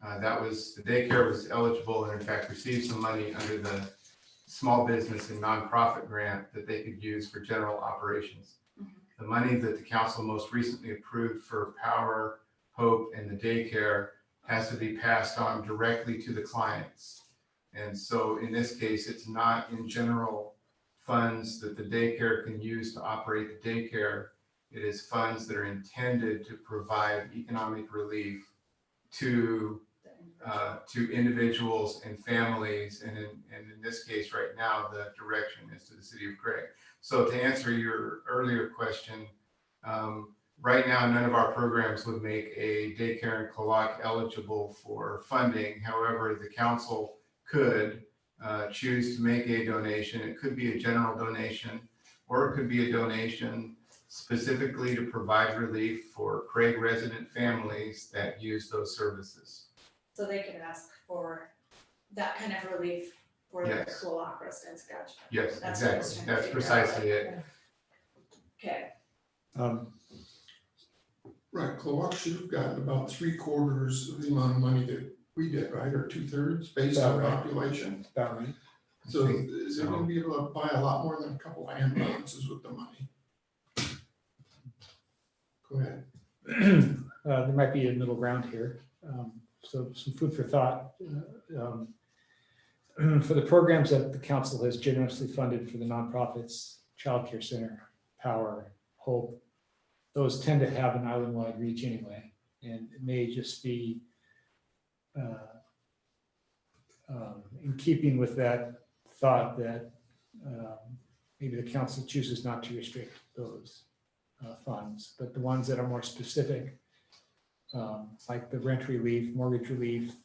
The daycare was eligible and in fact received some money under the small business and nonprofit grant that they could use for general operations. The money that the council most recently approved for Power, Hope, and the daycare has to be passed on directly to the clients. And so in this case, it's not in general funds that the daycare can use to operate the daycare. It is funds that are intended to provide economic relief to to individuals and families, and in this case, right now, the direction is to the city of Craig. So to answer your earlier question, right now, none of our programs would make a daycare and co-op eligible for funding. However, the council could choose to make a donation. It could be a general donation, or it could be a donation specifically to provide relief for Craig resident families that use those services. So they could ask for that kind of relief for their Yes. co-op residents, gotcha. Yes, That's what I was exactly. trying to That's figure out, precisely like, it. Okay, Right, Cloak should have gotten about 3/4 of the amount of money that we did, right, or 2/3 based on About right. population. About right. So is it gonna be able to buy a lot more than a couple of ambulances with the money? Go ahead. There might be a middle ground here. So some food for thought. For the programs that the council has generously funded for the nonprofits, Child Care Center, Power, Hope, those tend to have an island-wide reach anyway. And it may just be in keeping with that thought that maybe the council chooses not to restrict those funds, but the ones that are more specific, like the rent relief, mortgage relief,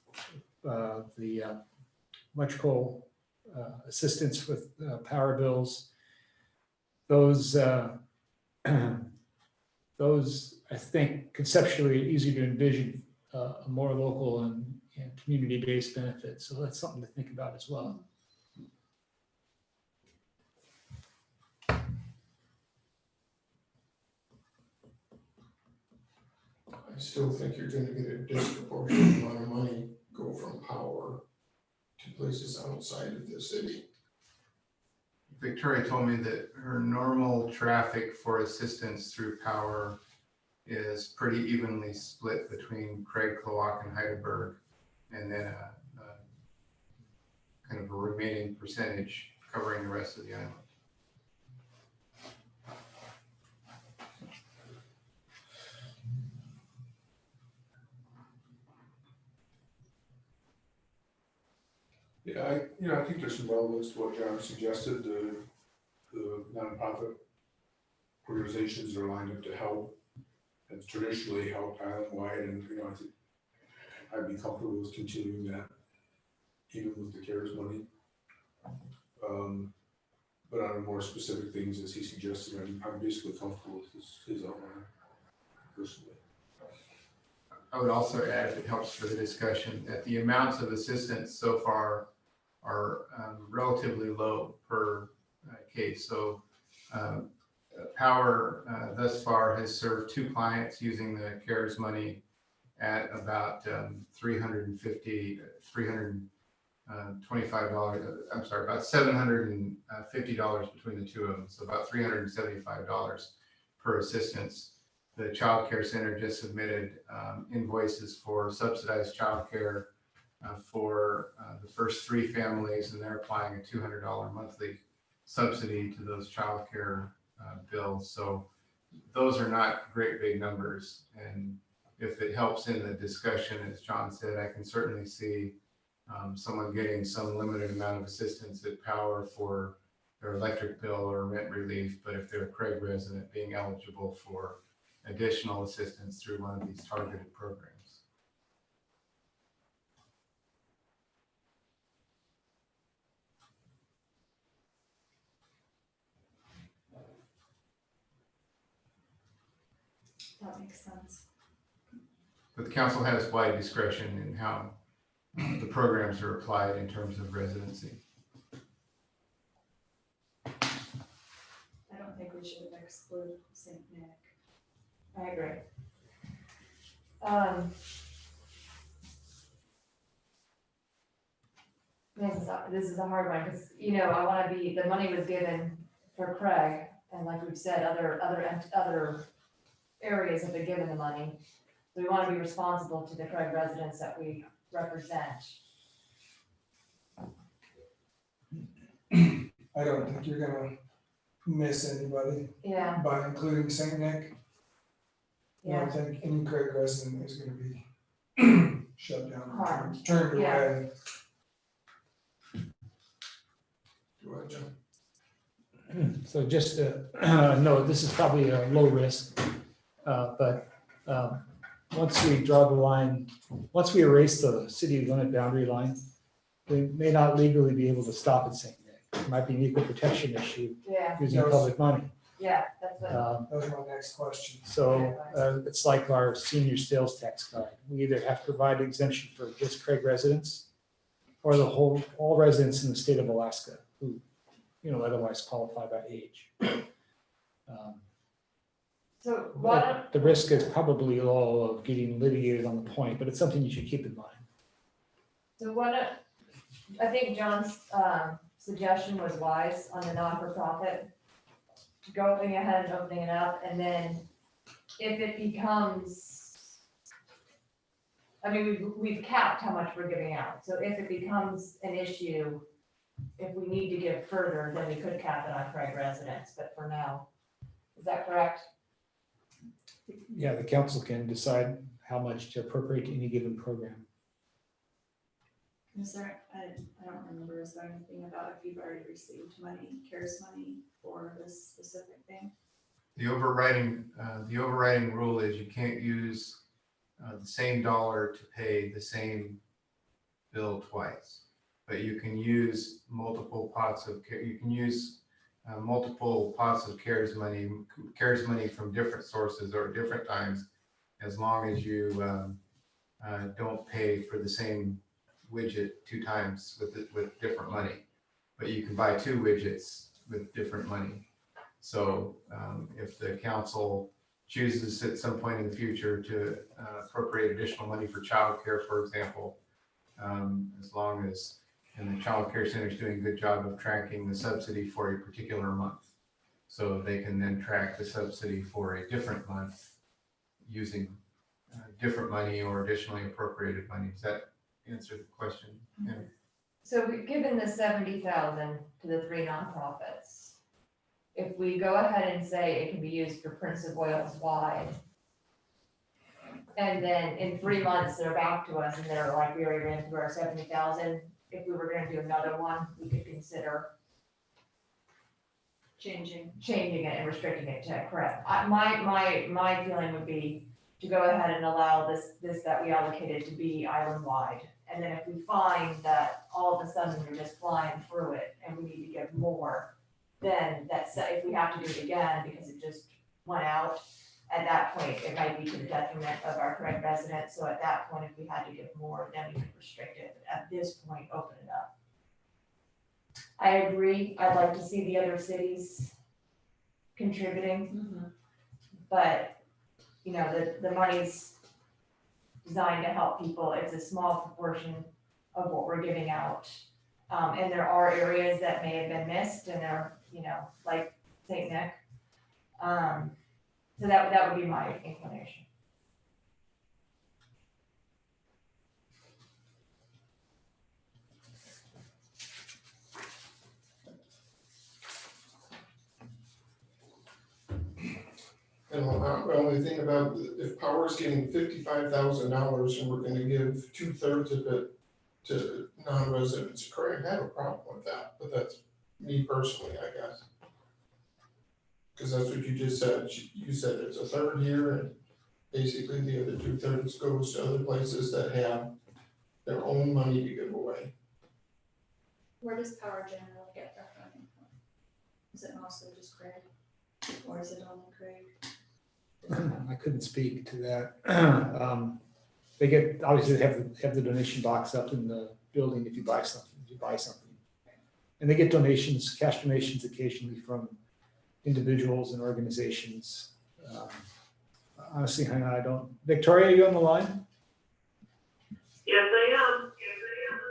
the electrical assistance with power bills, those I think conceptually are easy to envision a more local and community-based benefit. So that's something to think about as well. I still think you're gonna get a disproportionate amount of money go from Power to places outside of the city. Victoria told me that her normal traffic for assistance through Power is pretty evenly split between Craig, Cloak, and Heidelberg, and then a kind of a remaining percentage covering the rest of the island. Yeah, I think there's some relevance to what John suggested. The nonprofit organizations are lined up to help, and traditionally helped island-wide, and, I think I'd be comfortable with continuing that, even with the CARES money. But on the more specific things, as he suggested, I'm basically comfortable with his outline, personally. I would also add, if it helps for the discussion, that the amounts of assistance so far are relatively low per case. So Power thus far has served 2 clients using the CARES money at about $325, I'm sorry, about $750 between the two of them. So about $375 per assistance. The Child Care Center just submitted invoices for subsidized childcare for the first 3 families, and they're applying a $200 monthly subsidy to those childcare bills. So those are not great big numbers. And if it helps in the discussion, as John said, I can certainly see someone getting some limited amount of assistance at Power for their electric bill or rent relief, but if they're a Craig resident, being eligible for additional assistance through one of these targeted programs. that makes sense. But the council has wide discretion in how the programs are applied in terms of residency. I don't think we should exclude St. Nick. I agree. This is a hard one, because, I wanna be, the money was given for Craig, and like we've said, other areas have been given the money. So we wanna be responsible to the Craig residents that we represent. I don't think you're gonna miss anybody Yeah, by including Saint Nick. I yeah, don't think any Craig resident is gonna be shut down, Harmed. turned Yeah. away. Go ahead, John. So just no, this is probably a low risk, but once we draw the line, once we erase the city limit boundary line, we may not legally be able to stop at St. Nick. It might be an equal protection issue Yeah, using Yes. public money. yeah, that's what, Um, That was my next question. So it's like our senior sales tax card. We either have to provide exemption for just Craig residents or all residents in the state of Alaska who, otherwise qualify by age. so what, But the risk is probably low of getting litigated on the point, but it's something you should keep in mind. I think John's suggestion was wise on the non-for-profit. Going ahead and opening it up, and then if it becomes, I mean, we've capped how much we're giving out, so if it becomes an issue, if we need to give further, then we could cap it on Craig residents, but for now, is that correct? Yeah, the council can decide how much to appropriate to any given program. Is there, I don't remember, is there anything about if you've already received money, CARES money for this specific thing? The overriding rule is you can't use the same dollar to pay the same bill twice. But you can use multiple pots of CARES money from different sources or different times, as long as you don't pay for the same widget two times with different money. But you can buy two widgets with different money. So if the council chooses at some point in the future to appropriate additional money for childcare, for example, as long as, and the child care center is doing a good job of tracking the subsidy for a particular month. So they can then track the subsidy for a different month using different money or additionally appropriated money. Does that answer the question? Yeah. So given the 70,000 to the 3 nonprofits, if we go ahead and say it can be used for Prince of Wales wide, and then in 3 months, they're back to us and they're like, we already ran through our 70,000, if we were gonna do another one, we could consider Changing. changing it and restricting it to correct. My feeling would be to go ahead and allow this that we allocated to be island-wide. And then if we find that all of a sudden we're just flying through it and we need to give more, then if we have to do it again because it just went out, at that point, it might be to the detriment of our correct residents. So at that point, if we had to give more, then we could restrict it. But at this point, open it up. I agree. I'd like to see the other cities contributing, but the money's designed to help people. It's a small proportion of what we're giving out. And there are areas that may have been missed and they're, like St. Nick. So that would be my inclination. And the only thing about, if Power's getting $55,000 and we're gonna give 2/3 of it to non-residents of Craig, I have a problem with that, but that's me personally, I guess. Cause that's what you just said, you said it's a third here and basically the other 2/3 goes to other places that have their own money to give away. Where does Power General get their funding from? Is it mostly just Craig? Or is it only Craig? I couldn't speak to that. They obviously they have the donation box up in the building if you buy something. And they get donations, cash donations occasionally from individuals and organizations. Honestly, Hannah, I don't. Victoria, are you on the line? Yes, I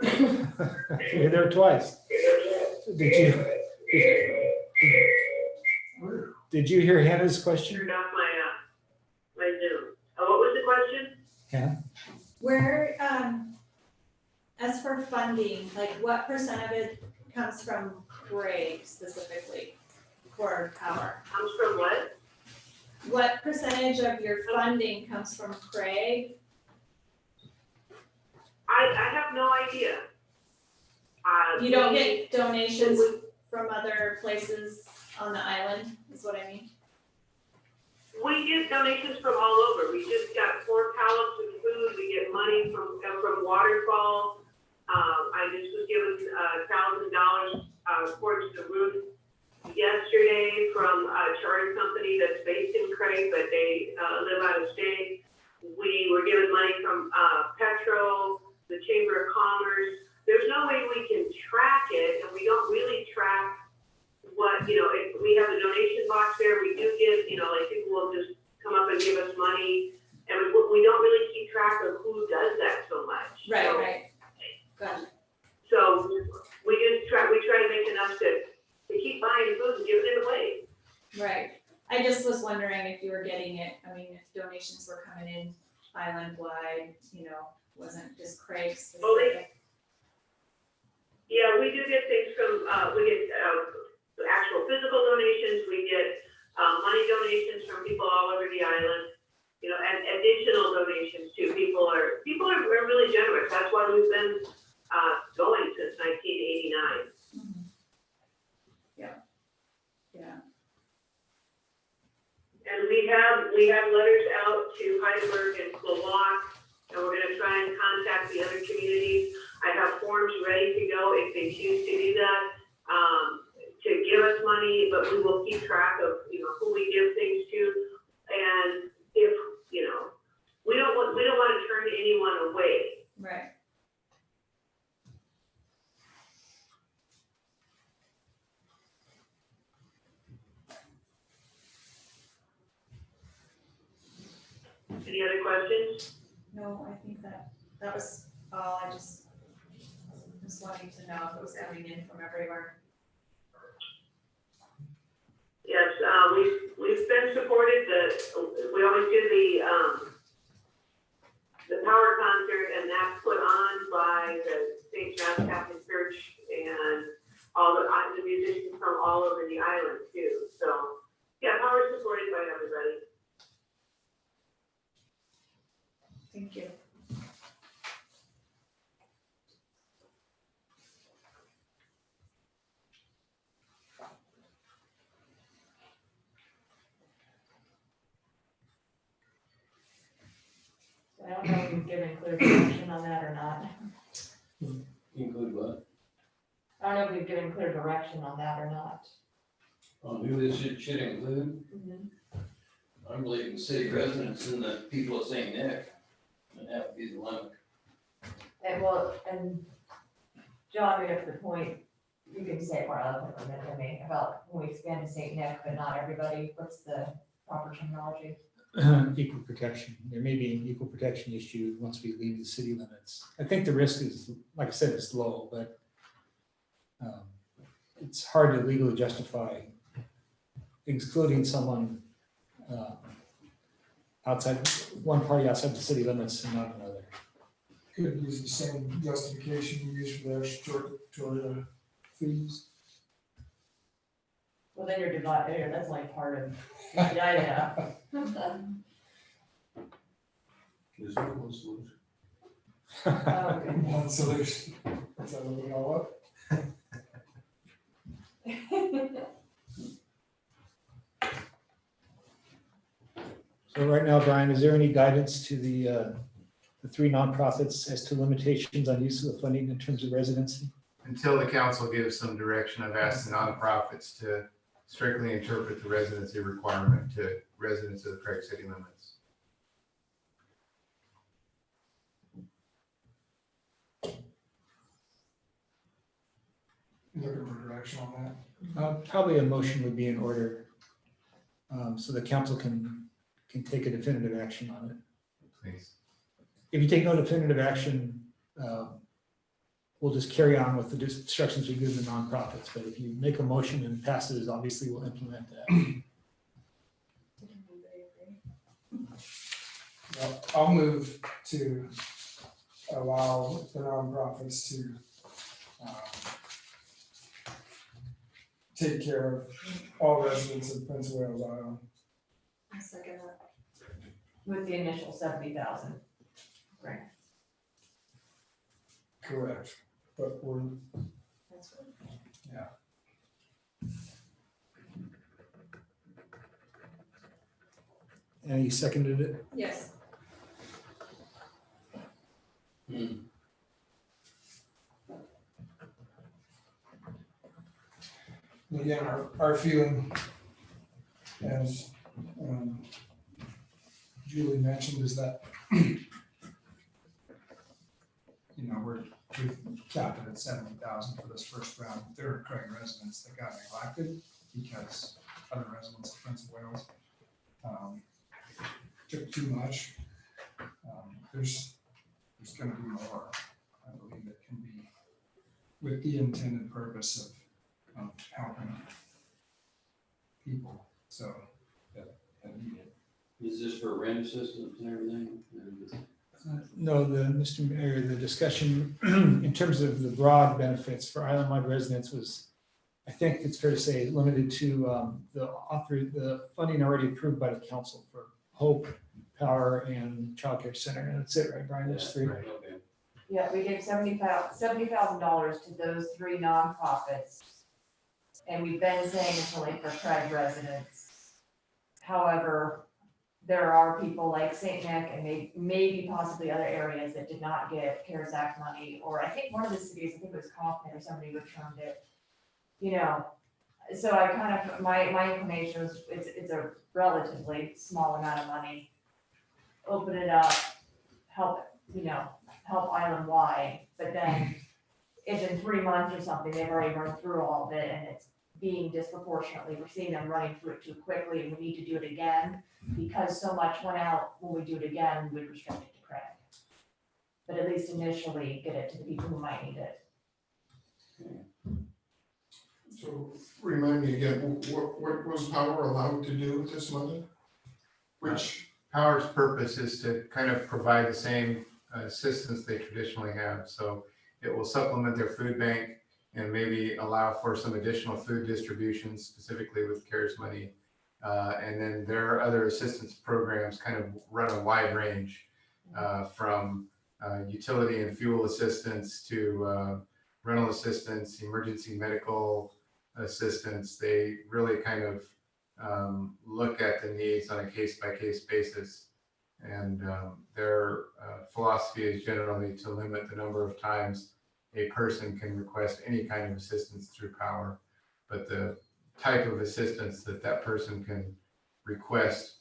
am. You're there twice. Did you hear Hannah's question? Turned off my Zoom. What was the question? Hannah? Where, as for funding, like what percent of it comes from Craig specifically for Power? Comes from what? What percentage of your funding comes from Craig I have no idea. You don't we- get donations from other places on the island, is what I mean? We get donations from all over. We just got 4 pallets of food. We get money from Waterfall. I just was given $1,000 towards the roof yesterday from a charter company that's based in Craig, but they live out of state. We were given money from Petro, the Chamber of Commerce. There's no way we can track it, and we don't really track what, if we have a donation box there, we do give, like people will just come up and give us money, and we don't really keep track of who does that so much. Right, So- right. Gotcha. So we try to make enough to keep buying food and giving it away. Right. I just was wondering if you were getting it, I mean, if donations were coming in island-wide, wasn't just Craig Oh, specific. Yeah, we do get things from, we get actual physical donations, we get money donations from people all over the island, and additional donations too. People are really generous. That's why we've been going since 1989. Mhm. Yeah. And we have letters out to Heidelberg and Slovak, and we're gonna try and contact the other communities. I have forms ready to go if they choose to do that, to give us money, but we will keep track of, who we give things to. And if, we don't want to turn anyone away. Right. Any other questions? No, I think that was all. I just was wanting to know if it was coming in from everywhere. Yes, we've been supported, we always do the power concert, and that's put on by the St. John's Catholic Church and all the musicians from all over the island too. So, yeah, power is supported by everybody. Thank you. I don't know if you've given clear direction on that or not. Include what? I don't know if we've given clear direction on that or not. Who this should include? I'm believing city residents and the people of St. Nick, and that would be the limit. And John made up the point, you can say it more eloquently than me, about when we expand to St. Nick, but not everybody, what's the proper terminology? Equal protection. There may be an equal protection issue once we leave the city limits. I think the risk is, like I said, it's low, but it's hard to legally justify excluding someone outside, one party outside the city limits and not another. Could use the same justification you use for the extraterritorial fees. Well, then you're divided, that's only part of, yeah. Is there one solution? One solution. Is that what we all up? So right now, Brian, is there any guidance to the 3 nonprofits as to limitations on use of the funding in terms of residency? Until the council gives some direction, I've asked the nonprofits to strictly interpret the residency requirement to residents of the Craig city limits. Looking for direction on that. Probably a motion would be in order, so the council can take a definitive action on it. Please. If you take no definitive action, we'll just carry on with the instructions we give the nonprofits. But if you make a motion and pass it, obviously we'll implement that. Well, I'll move to allow the nonprofits to take care of all residents of Prince of Wales Island. I second that. With the initial 70,000 grant. Correct, but we're, That's what- And he seconded it. Yes. Hmm. again, our feeling, as Julie mentioned, is that we've capped it at 70,000 for this first round. There are Craig residents that got neglected because other residents of Prince of Wales took too much. There's gonna be more, I believe, that can be with the intended purpose of helping people, so that need it. Is this for rent assistance and everything? No, Mr. Mayor, the discussion in terms of the broad benefits for island-wide residents was, I think it's fair to say, limited to the funding already approved by the council for Hope, Power, and Child Care Center. And that's it, right, Brian? Those three. Okay. Yeah, we gave $70,000 to those 3 nonprofits. And we've been saying it's only for Craig residents. However, there are people like St. Nick and maybe possibly other areas that did not get CARES Act money, or I think one of the cities, I think it was Kaufman or somebody returned it. So I kind of, my inclination was, it's a relatively small amount of money. Open it up, help island wide, but then if in 3 months or something, they've already run through all of it and it's being disproportionately, we're seeing them running through it too quickly and we need to do it again. Because so much went out, when we do it again, we restrict it to Craig. But at least initially, get it to the people who might need it. So remind me again, what was Power allowed to do with this money? Which, Power's purpose is to kind of provide the same assistance they traditionally have. So it will supplement their food bank and maybe allow for some additional food distribution, specifically with CARES money. And then there are other assistance programs kind of run a wide range from utility and fuel assistance to rental assistance, emergency medical assistance. They really kind of look at the needs on a case-by-case basis. And their philosophy is generally to limit the number of times a person can request any kind of assistance through Power. But the type of assistance that person can request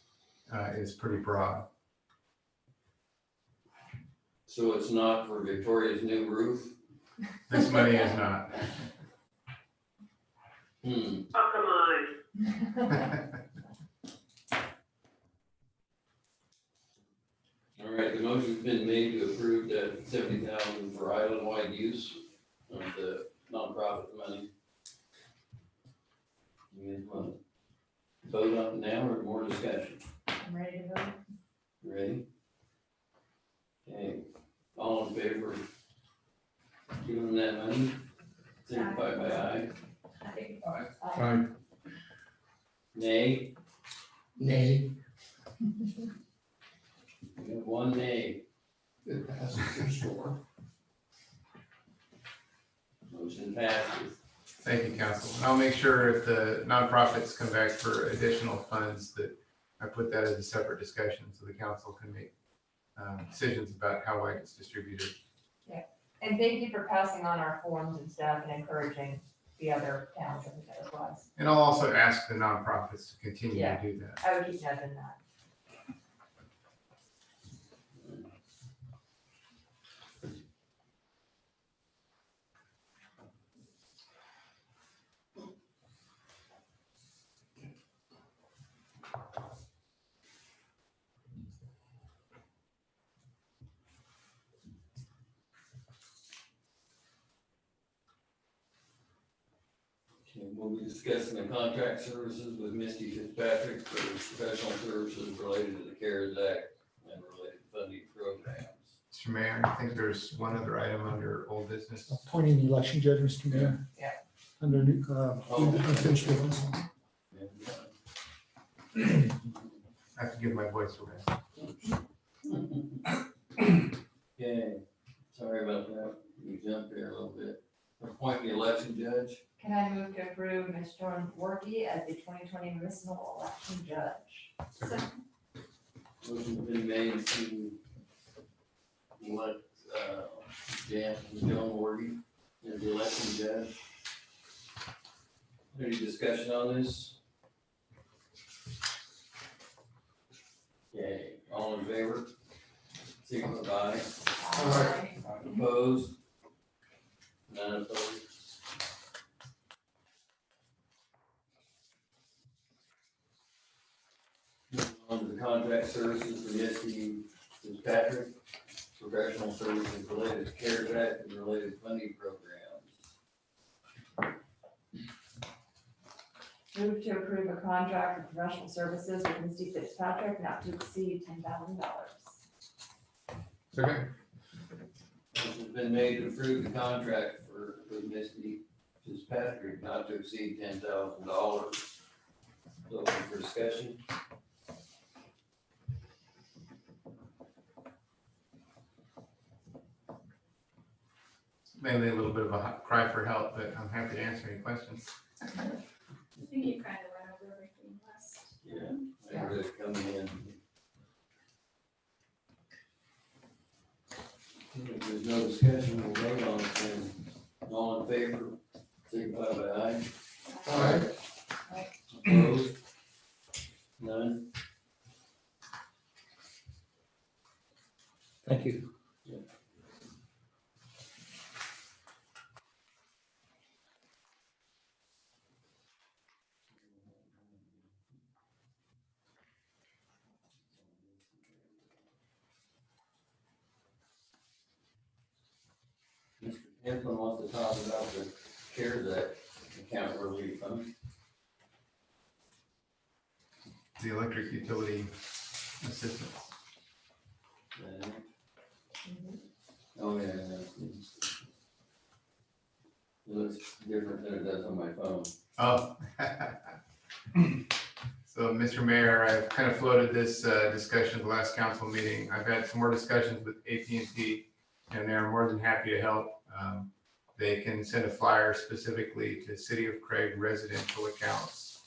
is pretty broad. So it's not for Victoria's new roof? This money is not. Oh, come on. All right, the motion's been made to approve that 70,000 for island-wide use of the nonprofit money. You guys want to vote on it now or more discussion? I'm ready to vote. Ready? Okay, all in favor of giving them that money, signify by aye. Aye. Nay? nay, We have 1 nay. it passes for sure. Motion passes. Thank you, Council. And I'll make sure if the nonprofits come back for additional funds that I put that as a separate discussion so the council can make decisions about how wide it's distributed. And thank you for passing on our forms and stuff and encouraging the other towns as well. And I'll also ask the nonprofits to continue to do that. I would keep noting that. Okay, we'll be discussing the contract services with Misty Fitzpatrick for professional services related to the CARES Act and related funding programs. Mr. Mayor, I think there's one other item under old business. Appointing the election judge, Mr. Mayor. Yeah. Under new, unfinished business. I have to give my voice away. Okay, sorry about that. You jump there a little bit. Appoint the election judge. Can I move to approve Ms. Jordan Warkey as the 2020 municipal election judge? Motion's been made to elect, Joan Wardy as the election judge. Any discussion on this? Okay, all in favor? Signify by Aye. opposed? None opposed? Moving on to the contract services for Misty Fitzpatrick, professional services related to CARES Act and related funding programs. Move to approve a contract for professional services with Misty Fitzpatrick not to exceed $10,000. Second. Motion's been made to approve the contract with Misty Fitzpatrick not to exceed $10,000. Open for discussion. Mainly a little bit of a cry for help, but I'm happy to answer any questions. I think you kind of went over everything last. Yeah, I heard it coming in. If there's no discussion, we'll vote on it then. All in favor, signify by aye. Aye. Opposed? None? Thank you. Mr. Henslin wants to talk about the CARES Act account relief fund. The electric utility assistance. Oh, yeah. It looks different than it does on my phone. Oh. So, Mr. Mayor, I've kind of floated this discussion at the last council meeting. I've had some more discussions with AT&T, and they're more than happy to help. They can send a flyer specifically to City of Craig residential accounts.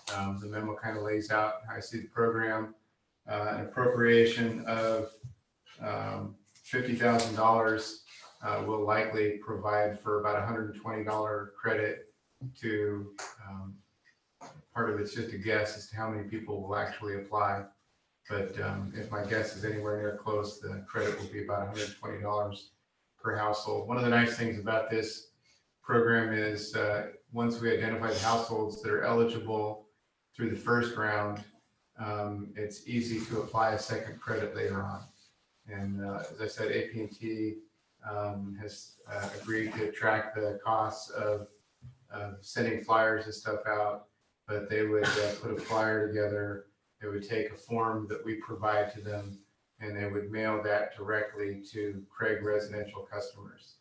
The memo kind of lays out how I see the program. An appropriation of $50,000 will likely provide for about $120 credit to, part of it's just a guess as to how many people will actually apply. But if my guess is anywhere near close, the credit will be about $120 per household. One of the nice things about this program is once we identify the households that are eligible through the first round, it's easy to apply a second credit later on. And as I said, AT&T has agreed to track the costs of sending flyers and stuff out, but they would put a flyer together. They would take a form that we provide to them, and they would mail that directly to Craig residential customers.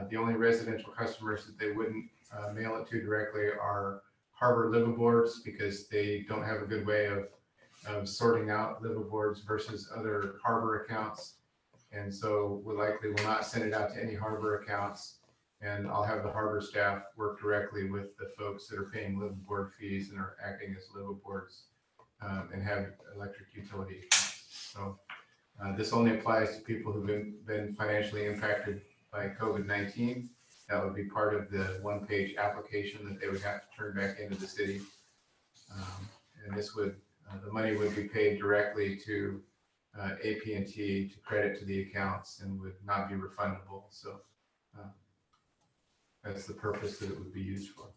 The only residential customers that they wouldn't mail it to directly are Harbor liveaboards, because they don't have a good way of sorting out liveaboards versus other Harbor accounts. And so we likely will not send it out to any Harbor accounts. And I'll have the Harbor staff work directly with the folks that are paying liveaboard fees and are acting as liveaboards and have electric utility accounts. So this only applies to people who've been financially impacted by COVID-19. That would be part of the one-page application that they would have to turn back into the city. And this would, the money would be paid directly to AT&T to credit to the accounts and would not be refundable. So that's the purpose that it would be used for.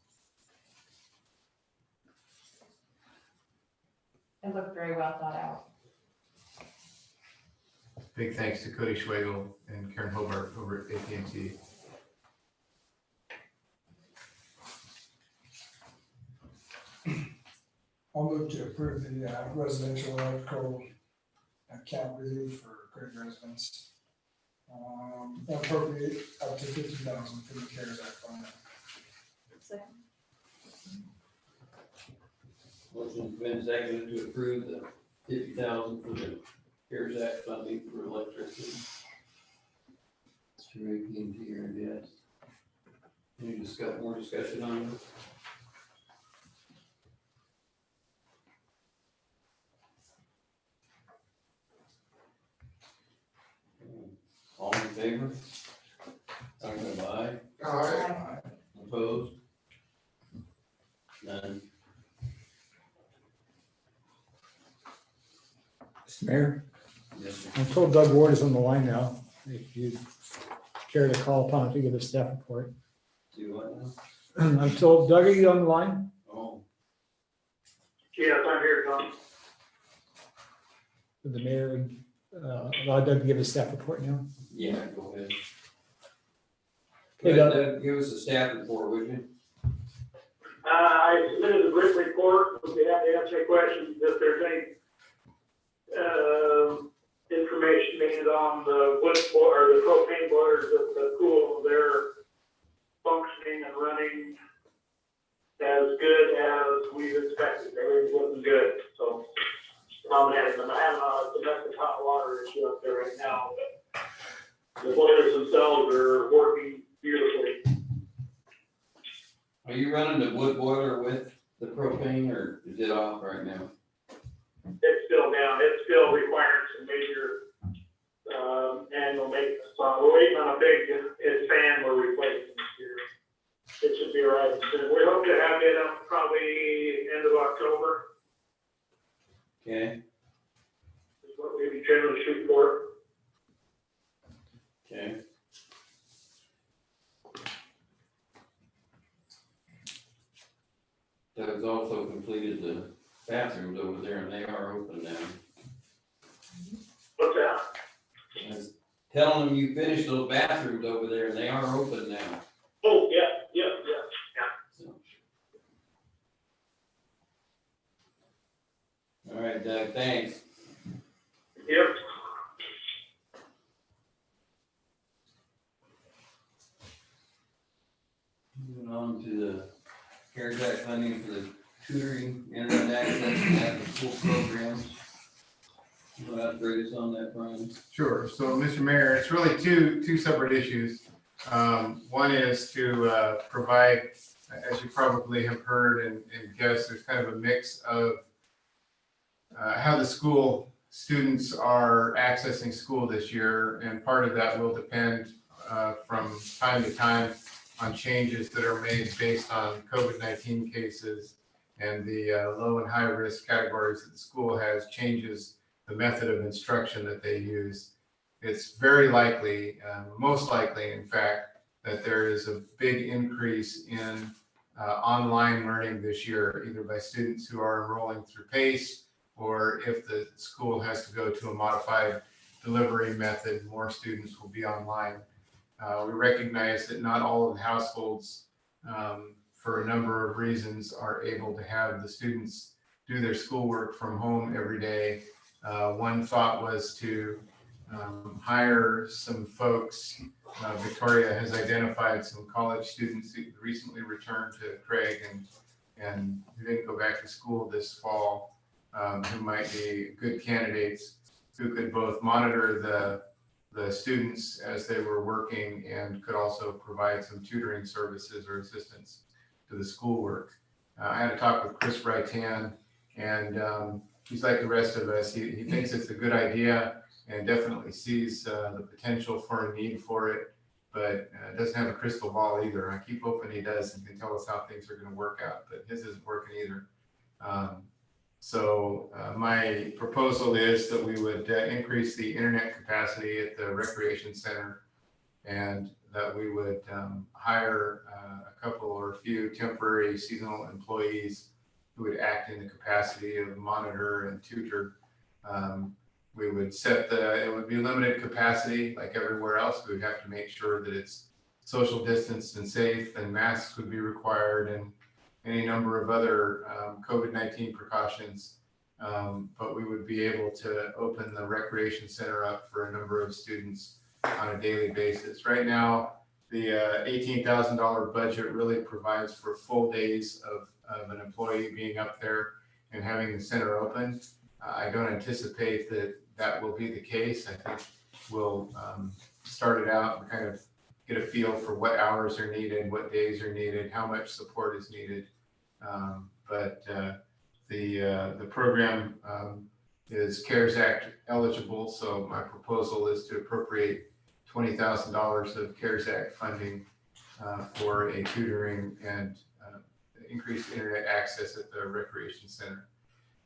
It looked very well thought out. Big thanks to Cody Schwagel and Karen Hobart over at AT&T. I'll move to approve the residential electrical account relief for Craig residents. Appropriate up to $50,000 for the CARES Act fund. Second. Motion's been seconded to approve the $50,000 for the CARES Act funding for electricity. Through AT&T or yes. Any more discussion on this? All in favor? Talking about aye, All right, opposed? None. Mr. Mayor, Yes, sir. I'm told Doug Ward is on the line now. If you care to call upon him to give a staff report. Do what now? I'm told, Doug, are you on the line? Oh, Yes, I'm here, Tom. Would the mayor allow Doug to give a staff report now? yeah, go ahead. Hey, Go ahead, Doug. Doug, give us a staff report, would you? I submitted a written report, would be happy to answer any questions if there's any, information needed on the wood boiler, or the propane boilers at the pool. They're functioning and running as good as we've expected. Everything's looking good, so. I'm having a domestic hot water issue up there right now, but the boilers themselves are working beautifully. Are you running the wood boiler with the propane or is it off right now? It's still down, it's still requiring some major, annual maintenance. We're waiting on a big, fan we're replacing this year. It should be arriving soon. We hope to have it up probably end of October, Okay, is what we generally shoot for. okay. Doug's also completed the bathrooms over there and they are open now. What's that? I was telling them you finished those bathrooms over there and they are open now. Oh, yeah. So. All right, Doug, thanks. Yep. Moving on to the CARES Act funding for the tutoring, internet access, and after-school programs. You want to upgrade us on that, Brian? Sure. So, Mr. Mayor, it's really two separate issues. One is to provide, as you probably have heard and guessed, there's kind of a mix of how the school students are accessing school this year, and part of that will depend from time to time on changes that are made based on COVID-19 cases and the low and high risk categories that the school has changes the method of instruction that they use. It's very likely, most likely in fact, that there is a big increase in online learning this year, either by students who are enrolling through PACE, or if the school has to go to a modified delivery method, more students will be online. We recognize that not all of the households, for a number of reasons, are able to have the students do their schoolwork from home every day. One thought was to hire some folks. Victoria has identified some college students who recently returned to Craig and who didn't go back to school this fall, who might be good candidates who could both monitor the students as they were working and could also provide some tutoring services or assistance to the schoolwork. I had a talk with Chris Brightan, and he's like the rest of us. He thinks it's a good idea and definitely sees the potential for a need for it, but doesn't have a crystal ball either. I keep hoping he does and can tell us how things are going to work out, but his isn't working either. So my proposal is that we would increase the internet capacity at the recreation center, and that we would hire a couple or a few temporary seasonal employees who would act in the capacity of monitor and tutor. We would it would be limited capacity like everywhere else. We would have to make sure that it's social distanced and safe, and masks would be required, and any number of other COVID-19 precautions. But we would be able to open the recreation center up for a number of students on a daily basis. Right now, the $18,000 budget really provides for full days of an employee being up there and having the center open. I don't anticipate that will be the case. I think we'll start it out and kind of get a feel for what hours are needed, what days are needed, how much support is needed. But the program is CARES Act eligible, so my proposal is to appropriate $20,000 of CARES Act funding for a tutoring and increased internet access at the recreation center.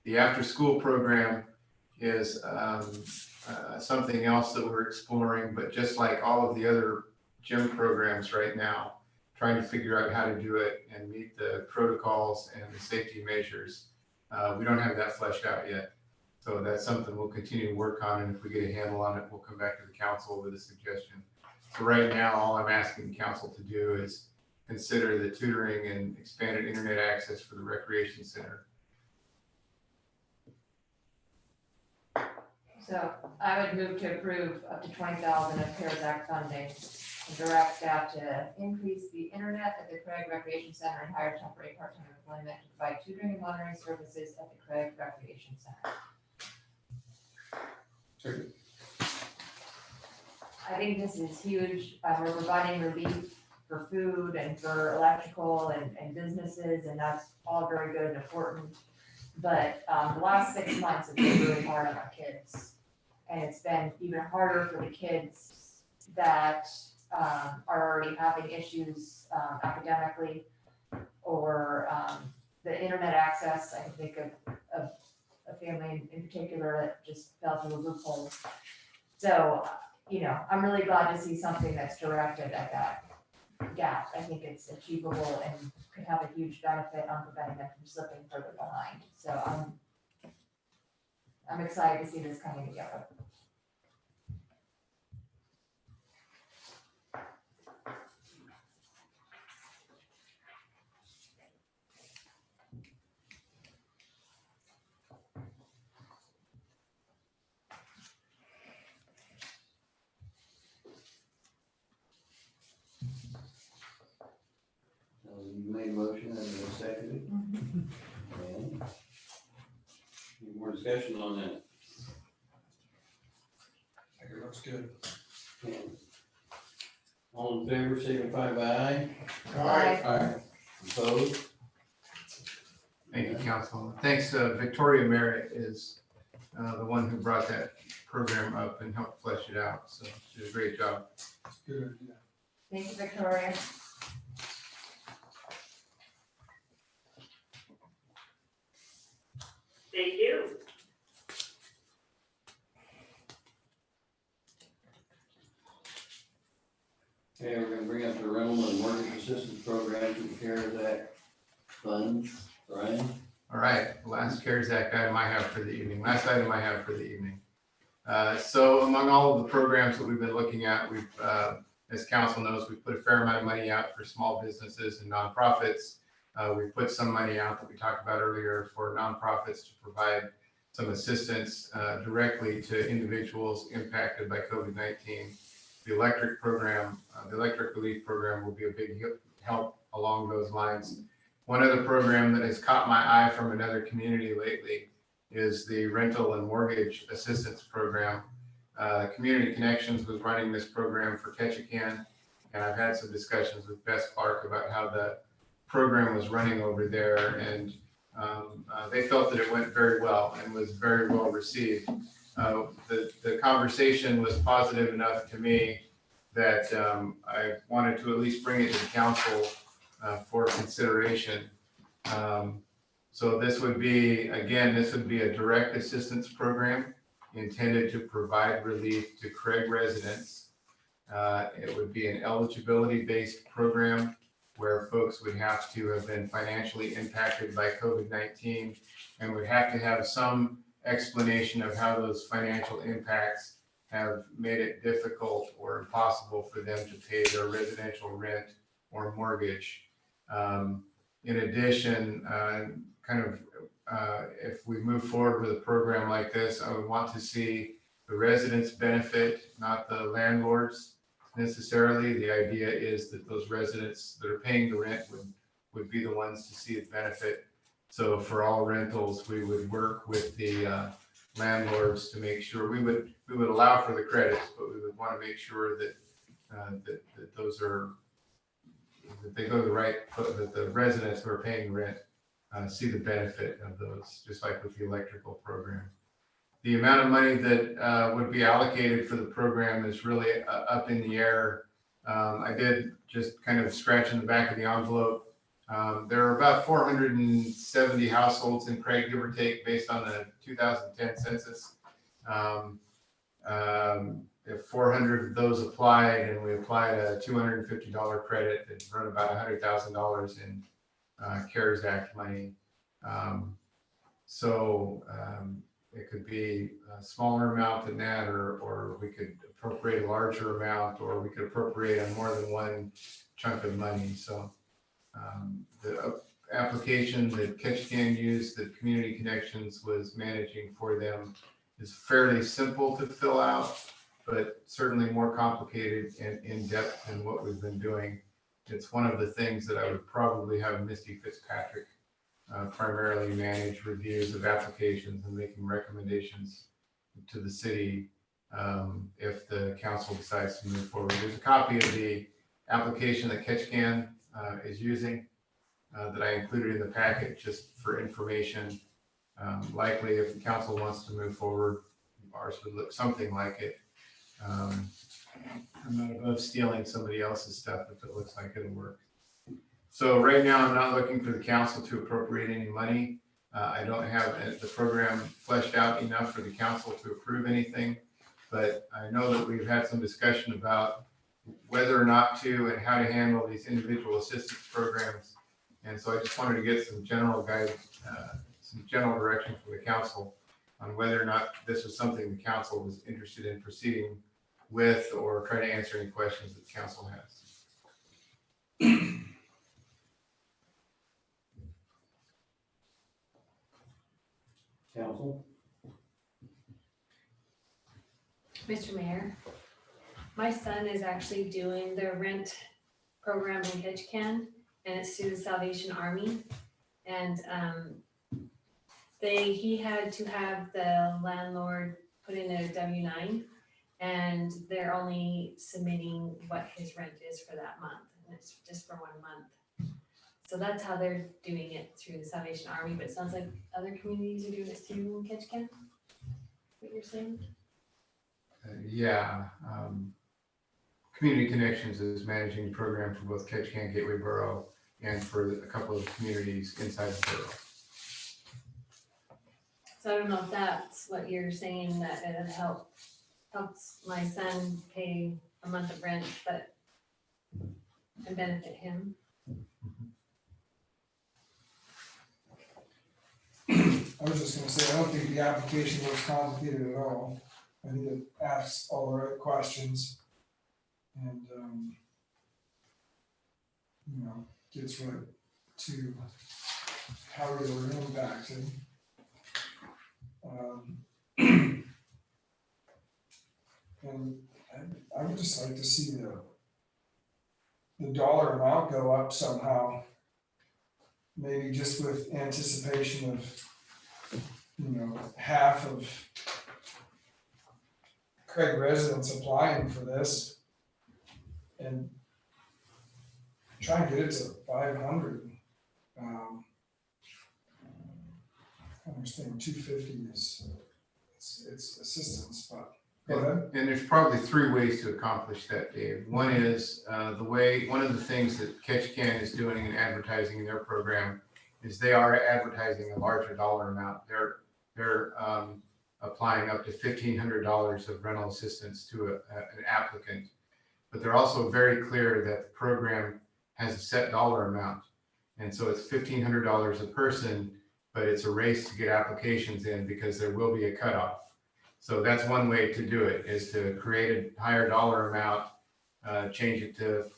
The after-school program is something else that we're exploring, but just like all of the other gym programs right now, trying to figure out how to do it and meet the protocols and the safety measures. We don't have that fleshed out yet. So that's something we'll continue to work on, and if we get a handle on it, we'll come back to the council with a suggestion. So right now, all I'm asking the council to do is consider the tutoring and expanded internet access for the recreation center. So I would move to approve up to 20,000 of CARES Act funding and direct staff to increase the internet at the Craig Recreation Center and hire temporary part-time employment to provide tutoring and monitoring services at the Craig Recreation Center. Second. I think this is huge. We're providing relief for food and for electrical and businesses, and that's all very good and important. But the last 6 months have been really hard on our kids. And it's been even harder for the kids that are already having issues academically or the internet access. I can think of a family in particular that just fell through a loophole. So, you know, I'm really glad to see something that's directed at that gap. I think it's achievable and could have a huge benefit on preventing them from slipping further behind. So I'm excited to see this coming together. You made a motion and you seconded it. And any more discussion on that? I think it looks good. Okay. All in favor, signify by aye. Aye. Opposed? Thank you, Council. Thanks, Victoria Merritt is the one who brought that program up and helped flesh it out. So she did a great job. It's a good idea. Thank you, Victoria. Thank you. Okay, we're gonna bring up the rental and mortgage assistance program to the CARES Act funds. Brian? All right, last CARES Act item I have for the evening, last item I have for the evening. So among all of the programs that we've been looking at, we've, as council knows, we've put a fair amount of money out for small businesses and nonprofits. We've put some money out that we talked about earlier for nonprofits to provide some assistance directly to individuals impacted by COVID-19. The electric program, the electric relief program will be a big help along those lines. One other program that has caught my eye from another community lately is the rental and mortgage assistance program. Community Connections was running this program for Ketchikan, and I've had some discussions with Bess Clark about how the program was running over there, and they felt that it went very well and was very well received. The conversation was positive enough to me that I wanted to at least bring it to the council for consideration. So this would be, again, this would be a direct assistance program intended to provide relief to Craig residents. It would be an eligibility-based program where folks would have to have been financially impacted by COVID-19 and would have to have some explanation of how those financial impacts have made it difficult or impossible for them to pay their residential rent or mortgage. In addition, if we move forward with a program like this, I would want to see the residents benefit, not the landlords necessarily. The idea is that those residents that are paying the rent would be the ones to see it benefit. So for all rentals, we would work with the landlords to make sure, we would allow for the credits, but we would want to make sure that, that those are, that they go the right, that the residents who are paying rent see the benefit of those, just like with the electrical program. The amount of money that would be allocated for the program is really up in the air. I did just kind of scratch in the back of the envelope. There are about 470 households in Craig, give or take, based on the 2010 census. If 400 of those applied, and we applied a $250 credit, it'd run about $100,000 in CARES Act money. It could be a smaller amount than that, or we could appropriate a larger amount, or we could appropriate on more than one chunk of money. So the application that Ketchikan used, that Community Connections was managing for them, is fairly simple to fill out, but certainly more complicated and in-depth than what we've been doing. It's one of the things that I would probably have Misty Fitzpatrick primarily manage reviews of applications and making recommendations to the city if the council decides to move forward. There's a copy of the application that Ketchikan is using that I included in the packet just for information. Likely, if the council wants to move forward, ours would look something like it. I'm not above stealing somebody else's stuff if it looks like it'll work. So right now, I'm not looking for the council to appropriate any money. I don't have the program fleshed out enough for the council to approve anything, but I know that we've had some discussion about whether or not to and how to handle these individual assistance programs. And so I just wanted to get some general guidance, some general direction from the council on whether or not this was something the council was interested in proceeding with, or try to answer any questions that the council has. Council? Mr. Mayor, my son is actually doing the rent program in Ketchikan, and it's through the Salvation Army. And he had to have the landlord put in a W-9, and they're only submitting what his rent is for that month, and it's just for 1 month. So that's how they're doing it, through the Salvation Army, but it sounds like other communities are doing it too in Ketchikan, what you're saying? Yeah. Community Connections is managing the program for both Ketchikan Gateway Borough and for a couple of communities inside the borough. So I don't know if that's what you're saying, that it helps my son pay a month of rent, but and benefit him. I was just gonna say, I don't think the application looks complicated at all. I think it asks all the right questions. And, gets right to how you're impacted. And I would just like to see the dollar amount go up somehow. Maybe just with anticipation of, half of Craig residents applying for this. And try and get it to 500. I understand 250 is, it's assistance, but go ahead. And there's probably 3 ways to accomplish that, Dave. One is one of the things that Ketchikan is doing in advertising their program is they are advertising a larger dollar amount. They're applying up to $1,500 of rental assistance to an applicant, but they're also very clear that the program has a set dollar amount, and so it's $1,500 a person, but it's a race to get applications in because there will be a cutoff. So that's one way to do it, is to create a higher dollar amount, change it to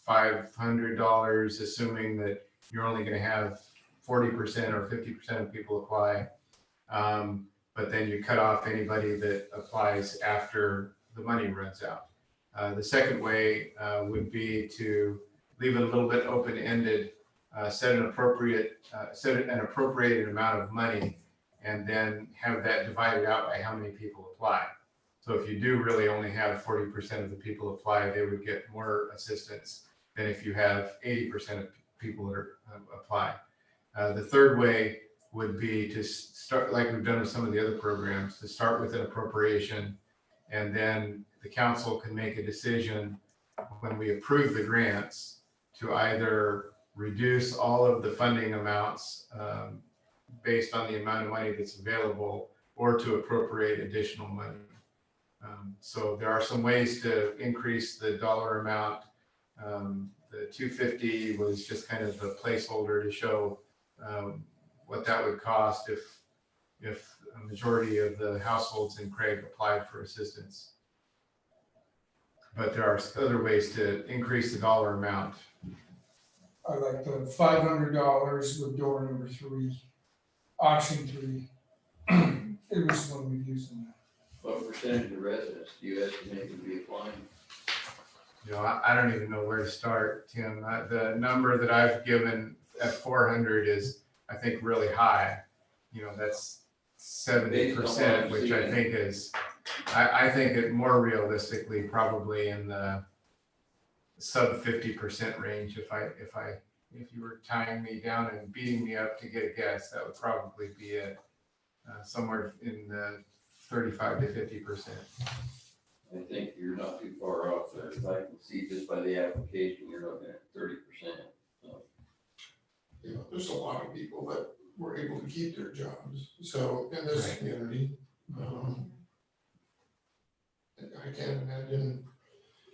$500, assuming that you're only going to have 40% or 50% of people apply. But then you cut off anybody that applies after the money runs out. The second way would be to leave it a little bit open-ended, set an appropriated amount of money and then have that divided out by how many people apply. So if you do really only have 40% of the people apply, they would get more assistance than if you have 80% of people that are, apply. The third way would be to start, like we've done with some of the other programs, to start with an appropriation, and then the council can make a decision when we approve the grants to either reduce all of the funding amounts based on the amount of money that's available, or to appropriate additional money. So there are some ways to increase the dollar amount. The 250 was just kind of a placeholder to show what that would cost if a majority of the households in Craig applied for assistance. But there are other ways to increase the dollar amount. I like the $500 with door number 3, option 3. It was one we've used in that. What percentage of residents do you estimate would be applying? You know, I don't even know where to start, Tim. The number that I've given at 400 is, I think, really high. You know, that's 70%, which I think is, I think it more realistically probably in the sub 50% range. If you were tying me down and beating me up to get a guess, that would probably be it. Somewhere in the 35 to 50%. I think you're not too far off there. If I can see just by the application, you're looking at 30%. You know, there's a lot of people that were able to keep their jobs, so in this community, I can't imagine.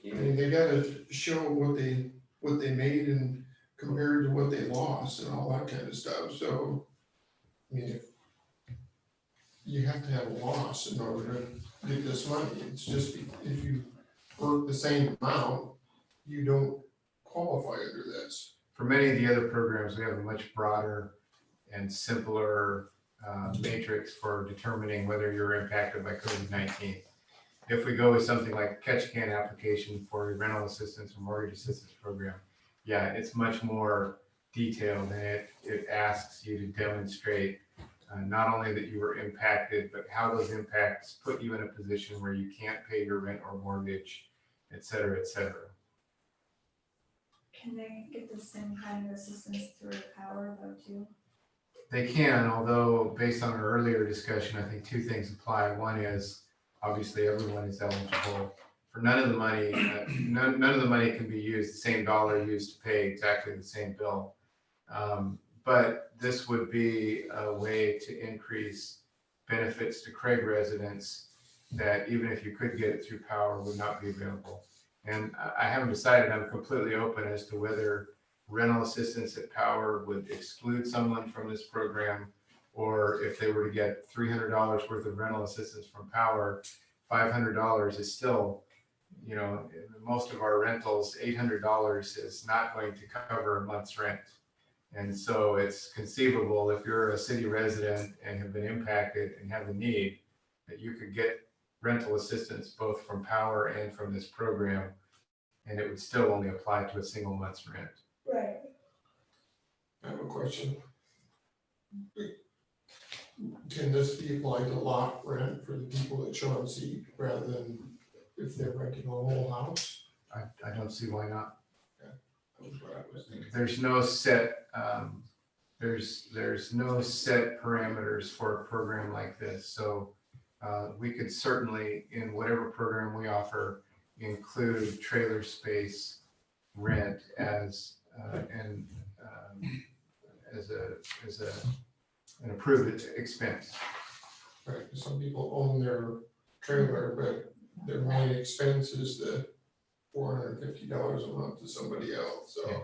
I mean, they gotta show what they made and compared to what they lost and all that kind of stuff, so, I mean, you have to have a loss in order to get this money. It's just if you work the same amount, you don't qualify under this. For many of the other programs, we have a much broader and simpler matrix for determining whether you're impacted by COVID-19. If we go with something like Catch-A-Can application for a rental assistance or mortgage assistance program, yeah, it's much more detailed, and it asks you to demonstrate not only that you were impacted, but how those impacts put you in a position where you can't pay your rent or mortgage, et cetera, et cetera. Can they get the same kind of assistance through power though too? They can, although based on our earlier discussion, I think two things apply. One is obviously everyone is eligible for none of the money. None of the money can be used, the same dollar used to pay exactly the same bill. But this would be a way to increase benefits to Craig residents that even if you could get it through power would not be available. And I haven't decided. I'm completely open as to whether rental assistance at power would exclude someone from this program, or if they were to get $300 worth of rental assistance from power, $500 is still, you know, most of our rentals, $800 is not going to cover a month's rent. And so it's conceivable if you're a city resident and have been impacted and have a need, that you could get rental assistance both from power and from this program, and it would still only apply to a single month's rent. Right. I have a question. Can this be applied to lot rent for the people that show on seat rather than if they're renting a whole house? I don't see why not. That was what I was thinking. There's no set there's no set parameters for a program like this. So we could certainly, in whatever program we offer, include trailer space rent as an approved expense. Right, some people own their trailer, but their main expense is the $450 a month to somebody else, so. Yeah.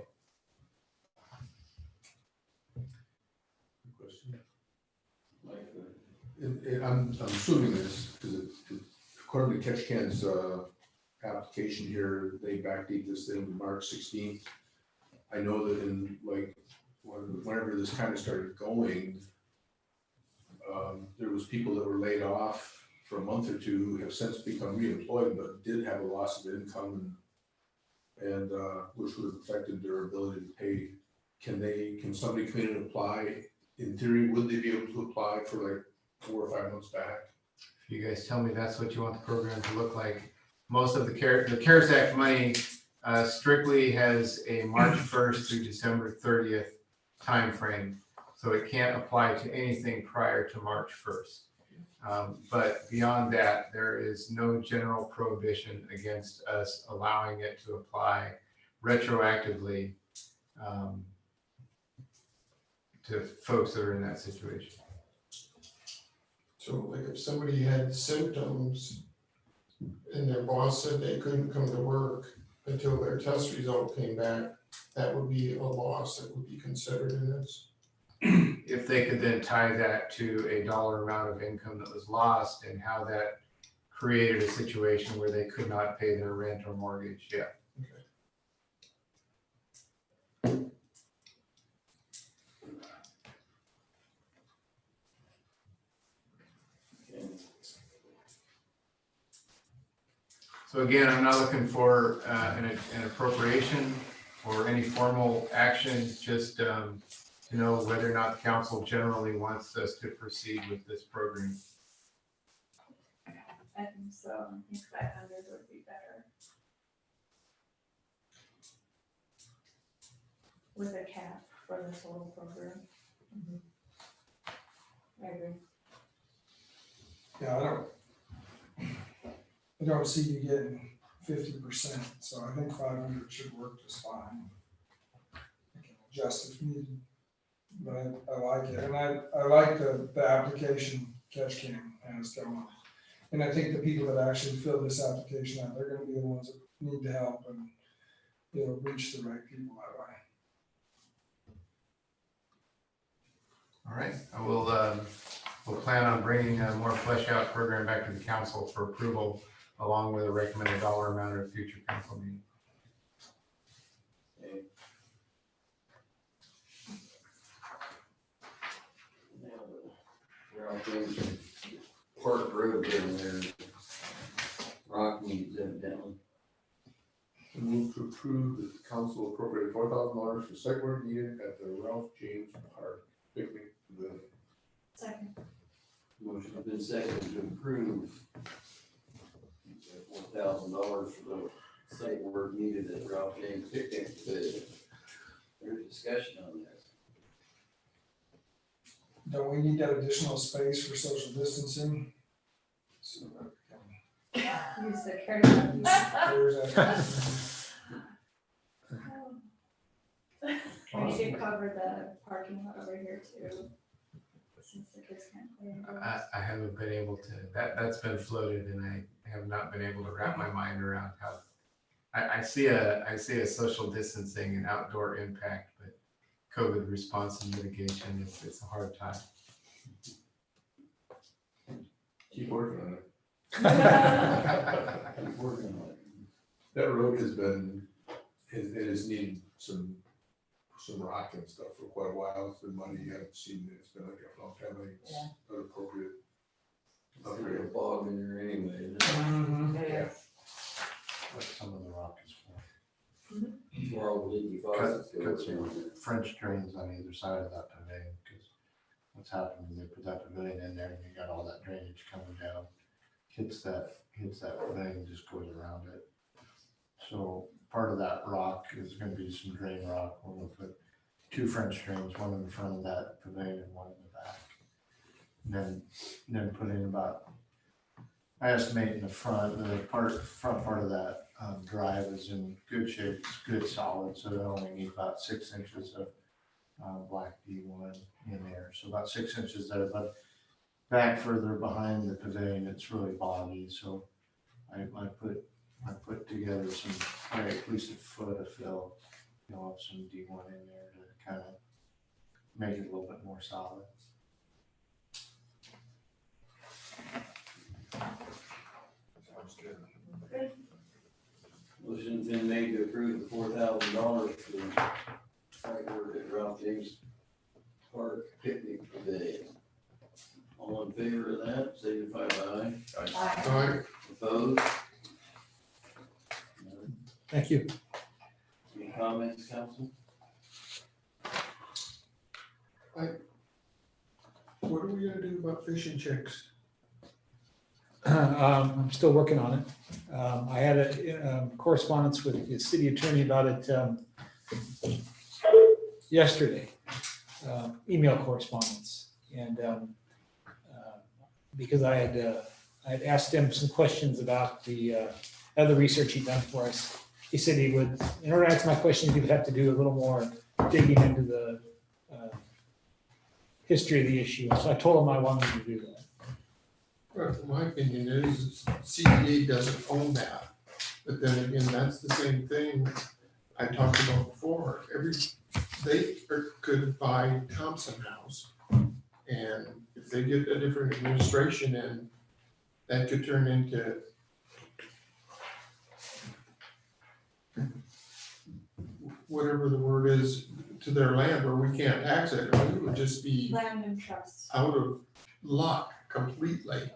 I'm assuming this, because according to Catch-A-Can's application here, they backdate this thing to March 16th. I know that in like, whenever this kind of started going, there was people that were laid off for a month or two who have since become reemployed, but did have a loss of income and which would have affected their ability to pay. Can somebody come in and apply? In theory, would they be able to apply for like 4 or 5 months back. If you guys tell me that's what you want the program to look like, most of the CARES Act money strictly has a March 1st through December 30th timeframe. So it can't apply to anything prior to March 1st. But beyond that, there is no general prohibition against us allowing it to apply retroactively to folks that are in that situation. So like if somebody had symptoms and their boss said they couldn't come to work until their test result came back, that would be a loss that would be considered in this. If they could then tie that to a dollar amount of income that was lost and how that created a situation where they could not pay their rent or mortgage, yeah. So again, I'm not looking for an appropriation or any formal action, just to know whether or not the council generally wants us to proceed with this program. I think so, I think 500 would be better. With a cap for this whole program. I agree. Yeah, I don't see you getting 50%, so I think 500 should work just fine. I can adjust if needed, but I like it, and I like the application Catch Can has going. And I think the people that actually fill this application out, they're gonna be the ones that need the help and it'll reach the right people that way. All right, I will, we'll plan on bringing a more fleshed out program back to the council for approval, along with a recommended dollar amount at a future council meeting. Ralph James Park Road down there, rock needs evidently. Move to approve the council appropriate $4,000 for site work needed at the Ralph James Park picnic pavilion. Second. Motion has been seconded to approve $4,000 for the site work needed at Ralph James Picnic Pavilion. There's discussion on this. Don't we need that additional space for social distancing? So that we can Use the care. use some chairs after. We should cover the parking lot over here too, since the kids can't play indoors. I haven't been able to, that's been floated and I have not been able to wrap my mind around how, I see a social distancing and outdoor impact, but COVID response and mitigation, it's a hard time. Keep working on it. Keep working on it. That road has been, it has needed some rock and stuff for quite a while. It's been money, you haven't seen it. It's been like a long time. I think it's not appropriate. It's a real bog in there anyway, isn't it? Mhm. What some of the rock is for. Where all the leaky faucets go. Cut some French drains on either side of that pavilion, because what's happening, they put that pavilion in there and you got all that drainage coming down. Hits that pavilion, just goes around it. So part of that rock is gonna be some drain rock. We'll put 2 French drains, one in the front of that pavilion and one in the back. And then put in about, I estimate in the front part of that drive is in good shape, it's good solid, so they only need about 6 inches of black D1 in there, so about 6 inches there, but back further behind the pavilion, it's really boggy, so I put together some, probably at least a foot of fill, of some D1 in there to kind of make it a little bit more solid. Sounds good. Motion's been made to approve the $4,000 for the site work at Ralph James Park Picnic Pavilion. All in favor of that, signify by aye. All right, Opposed? Thank you. Any comments, council? one what are we gonna do about fish and chicks? I'm still working on it. I had a correspondence with the city attorney about it yesterday, email correspondence. And because I had asked him some questions about the other research he'd done for us. He said he would, in order to answer my questions, he would have to do a little more digging into the history of the issue. So I told him I wanted to do that. Well, my opinion is CDA doesn't own that. But then again, that's the same thing I talked about before. They could buy Thompson House. And if they get a different administration in, that could turn into whatever the word is to their land where we can't tax it, or we would just be Land and trust. out of luck completely.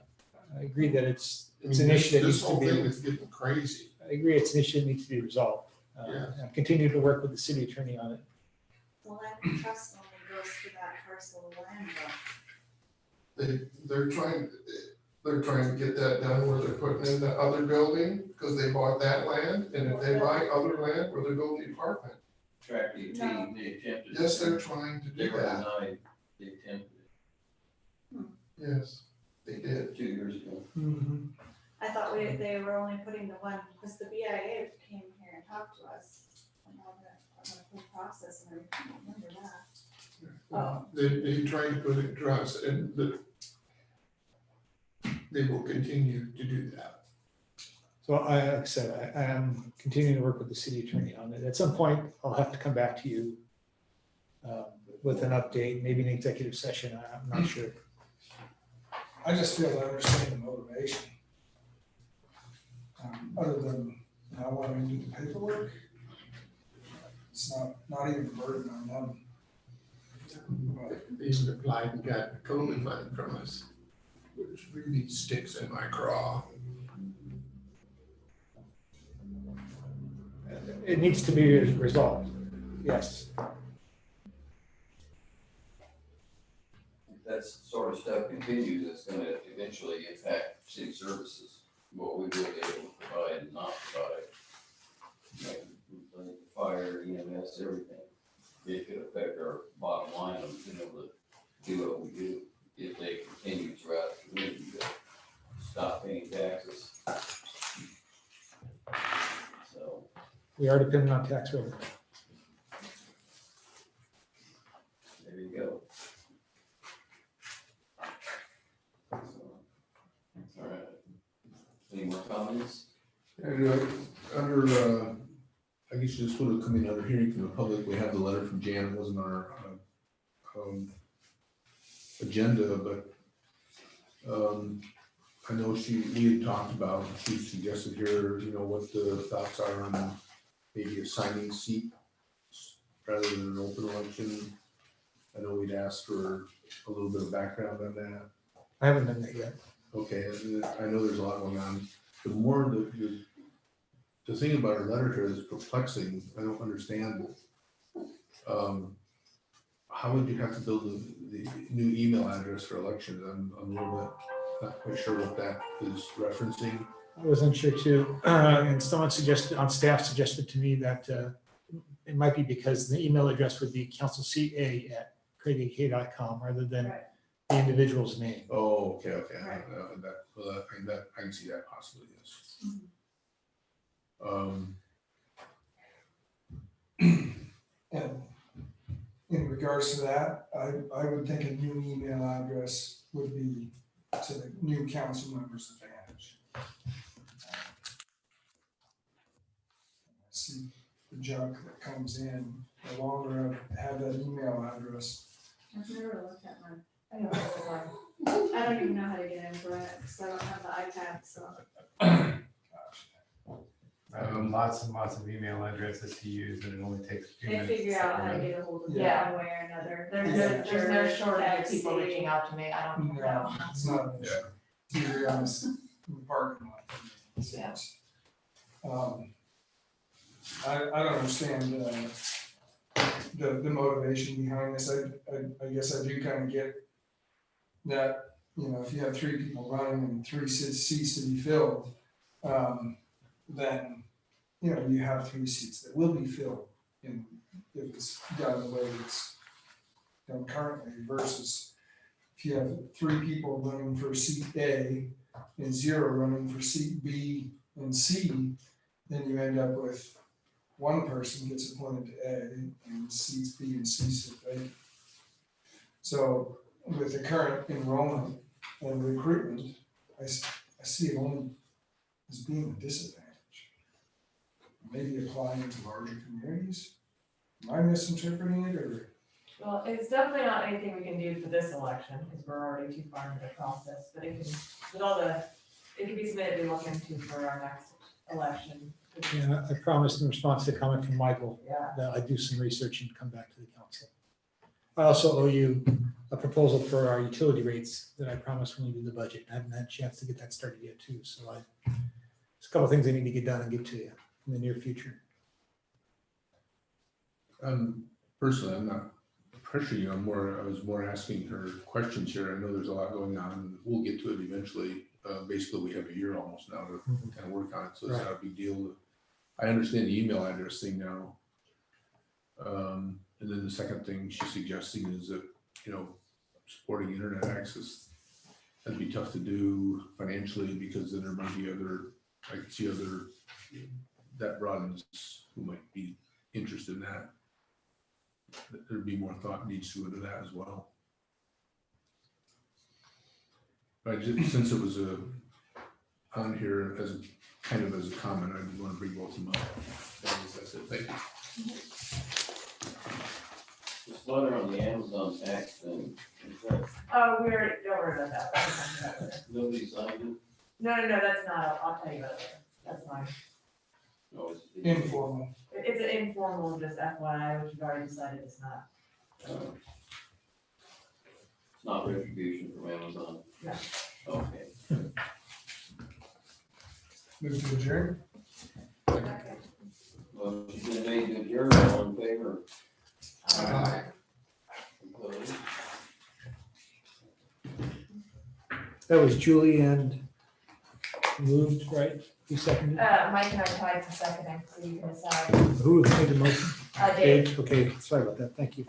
I agree that it's I an mean, issue that this needs to whole thing be, is getting crazy. I agree, it's an issue that needs to be resolved. Yeah. I'm continuing to work with the city attorney on it. The land and trust only goes to that parcel of land though. They're trying to get that done where they're putting in the other building, because they bought that land, and if they buy other land where they're building the apartment. Track 18, they attempted. Yes, they're trying to They do were that. denied, they attempted Yes, they it did. 2 years ago. Mhm. I thought they were only putting the one, because the BIA came here and talked to us on all the whole process and everything, I remember that. They tried to put it in trust, and they will continue to do that. So like I said, I am continuing to work with the city attorney on it. At some point, I'll have to come back to you with an update, maybe an executive session, I'm not sure. I just feel to understand the motivation. Other than not wanting to do the paperwork, it's not even a burden on them. They even applied and got COVID money from us, which really sticks in my craw. It needs to be resolved, yes. If that sort of stuff continues, it's gonna eventually impact city services, what we will be able to provide and not provide. Like fire, EMS, everything. It could affect our bottom line of being able to do what we do if they continue throughout the community to stop paying taxes. So, We are dependent on tax revenue. there you go. So, all right. Any more comments? And I guess you just would have come in under hearing from the public. We have the letter from Jan, it wasn't our agenda, but I know we had talked about, she suggested here, what the thoughts are on maybe assigning seat rather than an open election. I know we'd asked for a little bit of background on that. I haven't done that yet. Okay, I know there's a lot going on. The more the thing about our letter here is perplexing. I don't understand. How would you have to build the new email address for elections? I'm a little bit not quite sure what that is referencing. I was unsure too, and someone on staff suggested to me that it might be because the email address would be councilca@craigak.com rather than Right. the individual's name. Oh, okay. Right. I can see that possibly, yes. And in regards to that, I would think a new email address would be to the new council members' advantage. I see the junk that comes in, the longer I have that email address. I've never looked at mine. I don't know. I don't even know how to get into it, because I don't have the iPad, so. Lots and lots of email addresses to use, and it only takes a few They minutes. figure out how to get a hold of me Yeah. one way or another. There's no shortage of people Messenger, reaching out to me, I don't know. No, it's not an issue. It's usually on the parking lot. Yeah. I don't understand the motivation behind this. I guess I do kind of get that, if you have 3 people running and 3 seats to be filled, then, you have 3 seats that will be filled in, if it's done the way it's done currently versus if you have 3 people running for seat A and 0 running for seat B and C, then you end up with one person gets appointed to A and seats B and C sit vacant. So with the current enrollment and recruitment, I see it only as being a disadvantage. Maybe applying to larger communities? Am I misinterpreting it, or? Well, it's definitely not anything we can do for this election, because we're already too far into the process, but it can, it can be something that we look into for our next election. And I promised in response to a comment from Michael Yeah, that I'd do some research and come back to the council. I also owe you a proposal for our utility rates that I promised when we do the budget. I haven't had a chance to get that started yet too, so there's a couple of things I need to get done and get to you in the near future. Personally, I'm not pressuring you, I was more asking her questions here. I know there's a lot going on, and we'll get to it eventually. Basically, we have a year almost now to kind of work on it, so it's not a big deal. I understand the email address thing now. And then the second thing she's suggesting is that, supporting internet access, that'd be tough to do financially, because then there might be I could see that broadens who might be interested in that. There'd be more thought needs to go into that as well. But since it was on here as a comment, I want to bring both of them up. That's it, thank you. This letter on the Amazon tax thing, is that, we already, don't worry about that. We'll talk about that later. nobody signed it? No, that's not, I'll tell you about it later, that's fine. No, it's. Informal. It's an informal, just FYI, which you've already decided it's not. It's not retribution from Amazon? No. Okay. Move to adjourn? Well, she's been made to adjourn, all in favor? Aye. Opposed? That was Julie and moved, right? You seconded? Mike and I tried to second, so you can decide. Who made the motion? Dave. Okay, sorry about that. Thank you.